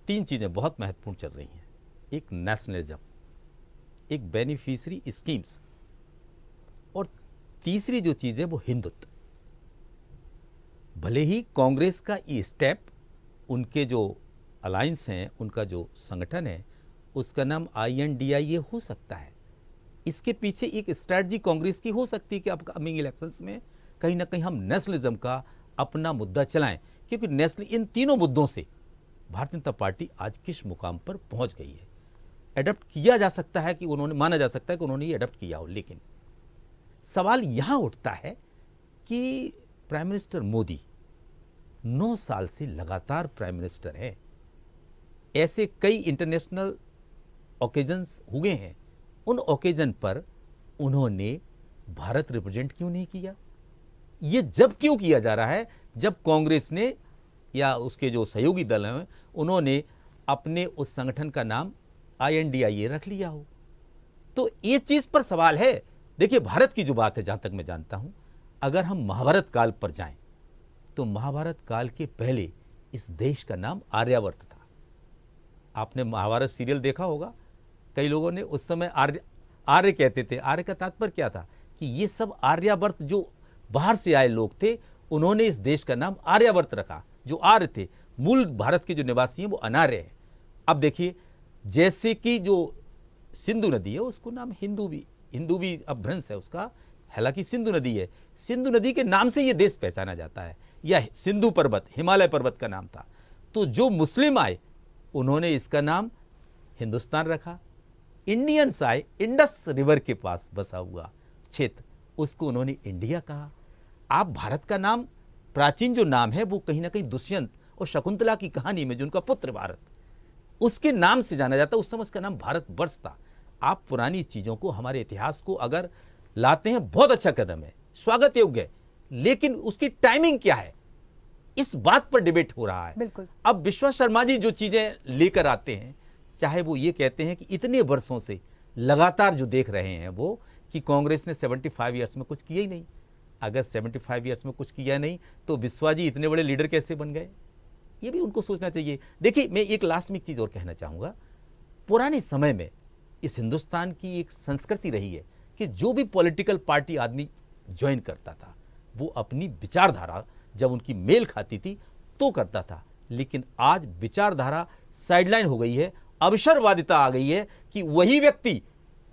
तीन चीज़ें बहुत महत्वपूर्ण चल रही हैं। एक नेशनलिज्म, एक बेनिफिशियरी स्कीम्स, और तीसरी जो चीज़ है वो हिंदुत्व। भले ही कांग्रेस का ये स्टेप, उनके जो अलायंस हैं, उनका जो संगठन है, उसका नाम INDIA हो सकता है, इसके पीछे एक स्ट्रैटेजी कांग्रेस की हो सकती है कि अपकमिंग इलेक्शंस में कहीं ना कहीं हम नेशनलिज्म का अपना मुद्दा चलाएं, क्योंकि इन तीनों मुद्दों से भारतीय जनता पार्टी आज किस मुकाम पर पहुंच गई है। एडप्ट किया जा सकता है कि माना जा सकता है कि उन्होंने ये एडप्ट किया हो, लेकिन सवाल यहां उठता है कि प्राइम मिनिस्टर मोदी 9 साल से लगातार प्राइम मिनिस्टर हैं। ऐसे कई इंटरनेशनल ओकेजन्स हुए हैं, उन ओकेजन पर उन्होंने भारत रिप्रेजेंट क्यों नहीं किया? ये जब क्यों किया जा रहा है जब कांग्रेस ने या उसके जो सहयोगी दल हैं उन्होंने अपने उस संगठन का नाम INDIA रख लिया हो। तो ये चीज़ पर सवाल है। देखिए भारत की जो बात है, जहाँ तक मैं जानता हूँ, अगर हम महाभारत काल पर जाएं तो महाभारत काल के पहले इस देश का नाम आर्यावर्त था। आपने महाभारत सीरियल देखा होगा, कई लोगों ने उस समय आर्य कहते थे। आर्य का तात्पर्य क्या था कि ये सब आर्यावर्त जो बाहर से आए लोग थे, उन्होंने इस देश का नाम आर्यावर्त रखा। जो आर्य थे, मूल भारत के जो निवासी हैं, वो अनार्य हैं। अब देखिए, जैसे कि जो सिंधु नदी है उसको नाम हिंदू भी अपभ्रंश है उसका, हालांकि सिंधु नदी है, सिंधु नदी के नाम से ये देश पहचाना जाता है, या सिंधु पर्वत हिमालय पर्वत का नाम था। तो जो मुस्लिम आए उन्होंने इसका नाम हिंदुस्तान रखा। इंडियंस आए, इंडस रिवर के पास बसा हुआ क्षेत्र, उसको उन्होंने इंडिया कहा। आप भारत का नाम, प्राचीन जो नाम है वो कहीं ना कहीं दुष्यंत और शकुंतला की कहानी में जो उनका पुत्र भारत, उसके नाम से जाना जाता, उस समय उसका नाम भारतवर्ष था। आप पुरानी चीज़ों को, हमारे इतिहास को अगर लाते हैं, बहुत अच्छा कदम है, स्वागत योग्य है, लेकिन उसकी टाइमिंग क्या है, इस बात पर डिबेट हो रहा है। बिल्कुल। अब विश्वा शर्मा जी जो चीज़ें लेकर आते हैं, चाहे वो ये कहते हैं कि इतने वर्षों से लगातार जो देख रहे हैं वो कि कांग्रेस ने 75 ईयर्स में कुछ किया ही नहीं। अगर 75 ईयर्स में कुछ किया नहीं तो विश्वा जी इतने बड़े लीडर कैसे बन गए, ये भी उनको सोचना चाहिए। देखिए, मैं एक लास्ट में एक चीज़ और कहना चाहूँगा। पुराने समय में इस हिंदुस्तान की एक संस्कृति रही है कि जो भी पॉलिटिकल पार्टी आदमी ज्वाइन करता था वो अपनी विचारधारा जब उनकी मेल खाती थी तो करता था, लेकिन आज विचारधारा साइडलाइन हो गई है, अवसरवादिता आ गई है कि वही व्यक्ति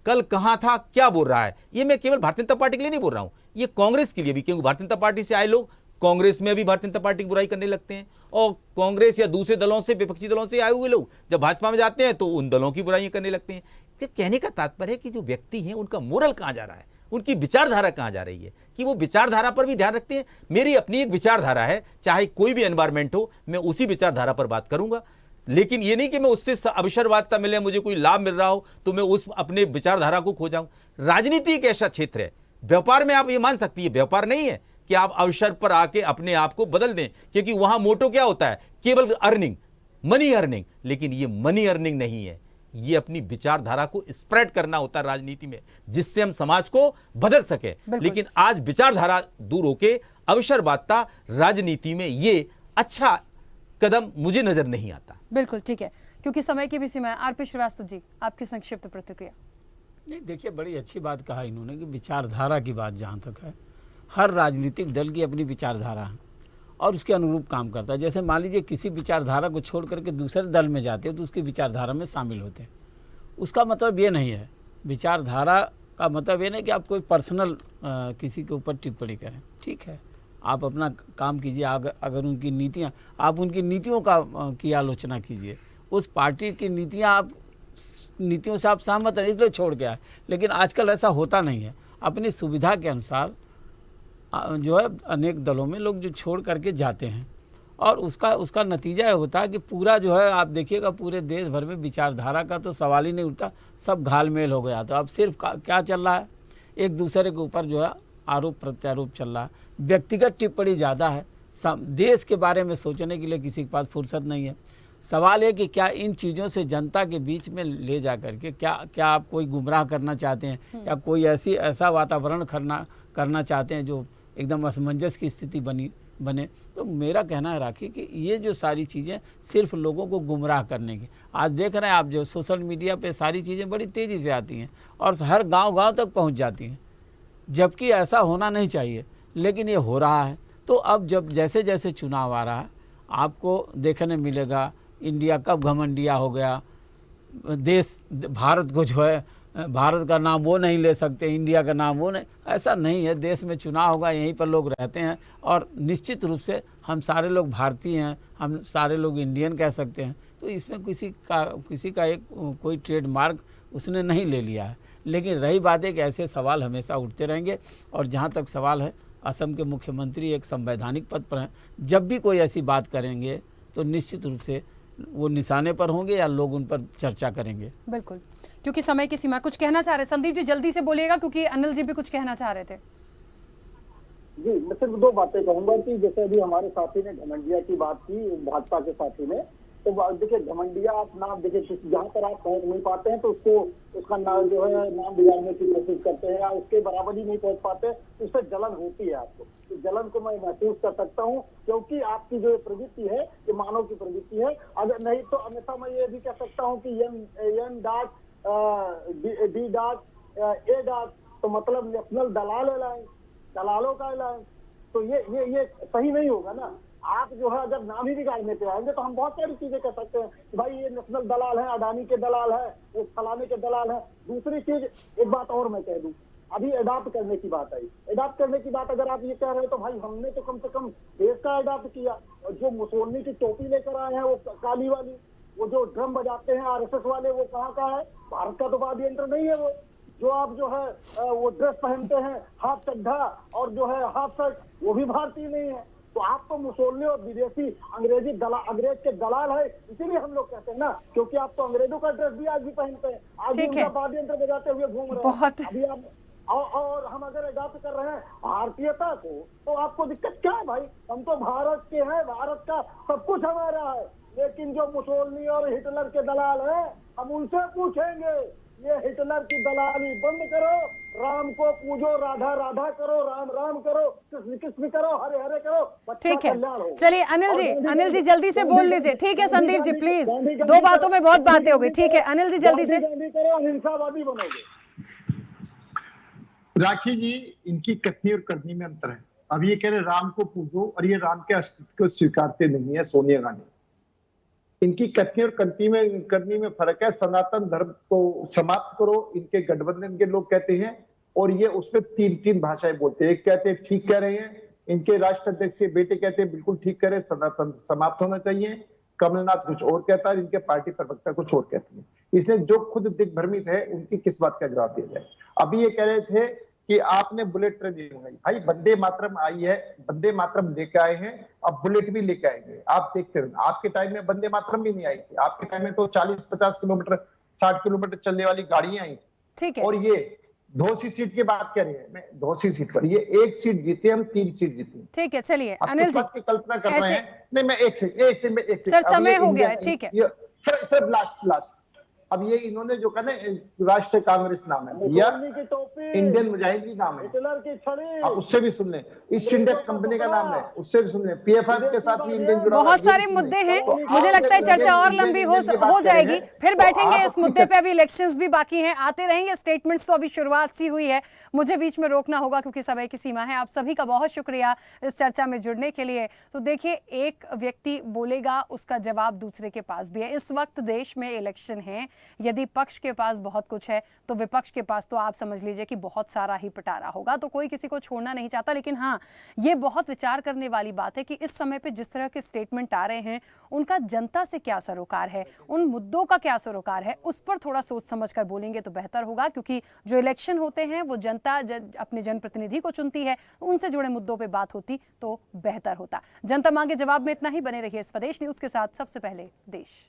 कल कहाँ था, क्या बोल रहा है। ये मैं केवल भारतीय जनता पार्टी के लिए नहीं बोल रहा हूँ, ये कांग्रेस के लिए भी, क्योंकि भारतीय जनता पार्टी से आए लोग कांग्रेस में भी भारतीय जनता पार्टी की बुराई करने लगते हैं, और कांग्रेस या दूसरे दलों से, विपक्षी दलों से आए हुए लोग जब भाजपा में जाते हैं तो उन दलों की बुराइयां करने लगते हैं। तो कहने का तात्पर्य है कि जो व्यक्ति हैं उनका मोरल कहाँ जा रहा है, उनकी विचारधारा कहाँ जा रही है, कि वो विचारधारा पर भी ध्यान रखते हैं। मेरी अपनी एक विचारधारा है, चाहे कोई भी एनवायरमेंट हो, मैं उसी विचारधारा पर बात करूंगा। लेकिन ये नहीं कि मैं उससे अवसरवादिता मिले, मुझे कोई लाभ मिल रहा हो तो मैं उस अपने विचारधारा को खो जाऊं। राजनीति एक ऐसा क्षेत्र है, व्यापार में आप ये मान सकती है, व्यापार नहीं है कि आप अवसर पर आके अपने आप को बदल दें, क्योंकि वहां मोटो क्या होता है, केवल अर्निंग, मनी अर्निंग। लेकिन ये मनी अर्निंग नहीं है, ये अपनी विचारधारा को स्प्रेड करना होता है राजनीति में, जिससे हम समाज को बदल सके। लेकिन आज विचारधारा दूर होके अवसरवादिता राजनीति में, ये अच्छा कदम मुझे नजर नहीं आता। बिल्कुल ठीक है, क्योंकि समय की भी सीमा है। आरपी श्रीवास्तव जी, आपकी संक्षिप्त प्रतिक्रिया। नहीं, देखिए बड़ी अच्छी बात कहा इन्होंने कि विचारधारा की बात जहाँ तक है, हर राजनीतिक दल की अपनी विचारधारा है और उसके अनुरूप काम करता है। जैसे मान लीजिए किसी विचारधारा को छोड़ करके दूसरे दल में जाते हैं तो उसकी विचारधारा में शामिल होते हैं। उसका मतलब ये नहीं है, विचारधारा का मतलब ये नहीं कि आप कोई पर्सनल किसी के ऊपर टिप्पणी करें। ठीक है, आप अपना काम कीजिए, अगर उनकी नीतियाँ, आप उनकी नीतियों की आलोचना कीजिए, उस पार्टी की नीतियों से आप सहमत हैं इसलिए छोड़ के आए। लेकिन आजकल ऐसा होता नहीं है, अपनी सुविधा के अनुसार जो है अनेक दलों में लोग जो छोड़ करके जाते हैं और उसका नतीजा ये होता है कि पूरा जो है, आप देखिएगा पूरे देश भर में विचारधारा का तो सवाल ही नहीं उठता, सब घालमेल हो गया। तो अब सिर्फ क्या चल रहा है, एक दूसरे के ऊपर जो है आरोप प्रत्यारोप चल रहा है, व्यक्तिगत टिप्पणी ज़्यादा है, देश के बारे में सोचने के लिए किसी के पास फुर्सत नहीं है। सवाल है कि क्या इन चीज़ों से जनता के बीच में ले जा करके क्या आप कोई गुमराह करना चाहते हैं या कोई ऐसा वातावरण करना चाहते हैं जो एकदम असमंजस की स्थिति बने। तो मेरा कहना है राखी कि ये जो सारी चीज़ें सिर्फ लोगों को गुमराह करने की, आज देख रहे हैं आप जो सोशल मीडिया पे सारी चीज़ें बड़ी तेज़ी से आती हैं और हर गांव तक पहुंच जाती हैं, जबकि ऐसा होना नहीं चाहिए, लेकिन ये हो रहा है। तो अब जब जैसे जैसे चुनाव आ रहा है, आपको देखने मिलेगा इंडिया कब घमंडिया हो गया, देश भारत को जो है, भारत का नाम वो नहीं ले सकते, इंडिया का नाम वो नहीं, ऐसा नहीं है। देश में चुनाव होगा, यहीं पर लोग रहते हैं और निश्चित रूप से हम सारे लोग भारतीय हैं, हम सारे लोग इंडियन कह सकते हैं। तो इसमें किसी का एक कोई ट्रेडमार्क उसने नहीं ले लिया है। लेकिन रही बात है कि ऐसे सवाल हमेशा उठते रहेंगे और जहाँ तक सवाल है, असम के मुख्यमंत्री एक संवैधानिक पद पर हैं, जब भी कोई ऐसी बात करेंगे तो निश्चित रूप से वो निशाने पर होंगे या लोग उन पर चर्चा करेंगे। बिल्कुल, क्योंकि समय की सीमा। कुछ कहना चाह रहे संदीप जी, जल्दी से बोलिएगा, क्योंकि अनिल जी भी कुछ कहना चाह रहे थे। जी, मैं सिर्फ दो बातें कहूंगा कि जैसे अभी हमारे साथी ने घमंडिया की बात की, भाजपा के साथी ने, तो देखिए घमंडिया आप नाम देखिए, जहाँ पर आप पहुंच नहीं पाते हैं तो उसका नाम जो है नाम बिगाड़ने की कोशिश करते हैं या उसके बराबर ही नहीं पहुंच पाते, तो उससे जलन होती है आपको। तो जलन को मैं महसूस कर सकता हूँ, क्योंकि आपकी जो प्रवृत्ति है ये मानव की प्रवृत्ति है। अगर नहीं तो अन्यथा मैं ये भी कह सकता हूँ कि N dot D dot A dot, तो मतलब नेशनल दलाल अलायंस, दलालों का अलायंस। तो ये सही नहीं होगा ना। आप जो है अगर नाम ही बिगाड़ने पे आएंगे तो हम बहुत सारी चीजें कह सकते हैं कि भाई ये नेशनल दलाल है, अडानी के दलाल है, वो फलाने के दलाल है। दूसरी चीज, एक बात और मैं कह दूं, अभी अडॉप्ट करने की बात आई, अडॉप्ट करने की बात अगर आप ये कह रहे हो तो भाई हमने तो कम से कम देश का अडॉप्ट किया। और जो मुसोलनी की टोपी लेकर आए हैं वो काली वाली, वो जो ड्रम बजाते हैं आरएसएस वाले, वो कहाँ का है? भारत का तो वाद्य यंत्र नहीं है वो। जो आप जो है वो ड्रेस पहनते हैं हाफ चड्ढा और जो है हाफ शर्ट, वो भी भारतीय नहीं है। तो आप तो मुसोलनी और विदेशी अंग्रेज के दलाल है, इसीलिए हम लोग कहते हैं ना, क्योंकि आप तो अंग्रेजों का ड्रेस भी आज भी पहनते हैं, आज भी उनका वाद्य यंत्र बजाते हुए घूम रहे हैं अभी आप। और हम अगर अडॉप्ट कर रहे हैं भारतीयता को, तो आपको दिक्कत क्या है भाई? हम तो भारत के हैं, भारत का सब कुछ हमारा है। लेकिन जो मुसोलनी और हिटलर के दलाल हैं, हम उनसे पूछेंगे, ये हिटलर की दलाली बंद करो, राम को पूजो, राधा राधा करो, राम राम करो, कृष्ण कृष्ण करो, हरे हरे करो। ठीक है, चलिए अनिल जी जल्दी से बोल लीजिए। ठीक है संदीप जी, प्लीज, दो बातों में बहुत बातें हो गई। ठीक है अनिल जी, जल्दी से। करो, अहिंसावादी बनोगे। राखी जी, इनकी कथनी और करनी में अंतर है। अब ये कह रहे राम को पूजो और ये राम के अस्तित्व को स्वीकारते नहीं है सोनिया गांधी। इनकी कथनी और करनी में फर्क है। सनातन धर्म को समाप्त करो, इनके गठबंधन के लोग कहते हैं, और ये उसमें तीन भाषाएं बोलते हैं। एक कहते हैं ठीक कह रहे हैं, इनके राष्ट्राध्यक्ष के बेटे कहते हैं बिल्कुल ठीक कह रहे हैं, सनातन समाप्त होना चाहिए। कमलनाथ कुछ और कहता है, इनके पार्टी प्रवक्ता कुछ और कहती है। इसलिए जो खुद दिग्भ्रमित है उनकी किस बात का जवाब दिया जाए। अभी ये कह रहे थे कि आपने बुलेट ट्रेन नहीं मंगाई। भाई वंदे मातरम आई है, वंदे मातरम लेके आए हैं, अब बुलेट भी लेके आएंगे। आप देखते रहना, आपके टाइम में वंदे मातरम भी नहीं आई थी, आपके टाइम में तो 40-50 किलोमीटर 60 किलोमीटर चलने वाली गाड़ियां आई। ठीक है। और ये 200 सीट की बात कर रहे हैं, मैं 200 सीट पर, ये 1 सीट जीते, हम 3 सीट जीते। ठीक है, चलिए आप अनिल किस जी, बात की कल्पना कर रहे ऐसे हैं? नहीं, मैं एक सेकंड सर समय हो गया है, ठीक है। सर लास्ट अब ये इन्होंने जो कहा ना राष्ट्रीय कांग्रेस नाम है भैया, की टोपी, इंडियन मुजाहिदीन नाम है, हिटलर की छड़ी, आप उससे भी सुन लें। ईस्ट इंडिया कंपनी का नाम है, उससे भी सुन लें। पीएफआई के साथ भी इंडियन जुड़ा हुआ है, बहुत ये भी सारे सुन लें। मुद्दे हैं, तो मुझे आप लगता है जब चर्चा और इंडियन लंबी की बात हो कर रहे जाएगी, हैं, फिर तो बैठेंगे आप इस मुद्दे पे। अभी इलेक्शंस भी बाकी हैं, आते रहेंगे। स्टेटमेंट्स तो अभी शुरुआत सी हुई है, मुझे बीच में रोकना होगा क्योंकि समय की सीमा है। आप सभी का बहुत शुक्रिया इस चर्चा में जुड़ने के लिए। तो देखिए, एक व्यक्ति बोलेगा, उसका जवाब दूसरे के पास भी है। इस वक्त देश में इलेक्शन है, यदि पक्ष के पास बहुत कुछ है तो विपक्ष के पास तो आप समझ लीजिए कि बहुत सारा ही पिटारा होगा। तो कोई किसी को छोड़ना नहीं चाहता, लेकिन हाँ, ये बहुत विचार करने वाली बात है कि इस समय पे जिस तरह के स्टेटमेंट आ रहे हैं, उनका जनता से क्या सरोकार है, उन मुद्दों का क्या सरोकार है, उस पर थोड़ा सोच समझ कर बोलेंगे तो बेहतर होगा। क्योंकि जो इलेक्शन होते हैं वो जनता अपने जनप्रतिनिधि को चुनती है, उनसे जुड़े मुद्दों पर बात होती तो बेहतर होता। जनता मांगे जवाब में इतना ही। बने रहिए स्वदेश न्यूज के साथ, सबसे पहले देश।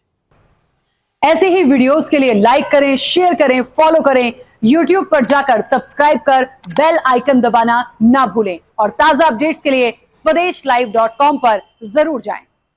ऐसे ही वीडियोस के लिए लाइक करें, शेयर करें, फॉलो करें। YouTube पर जाकर सब्सक्राइब कर बेल आइकन दबाना ना भूलें और ताजा अपडेट्स के लिए स्वदेशलाइव.com पर जरूर जाएं।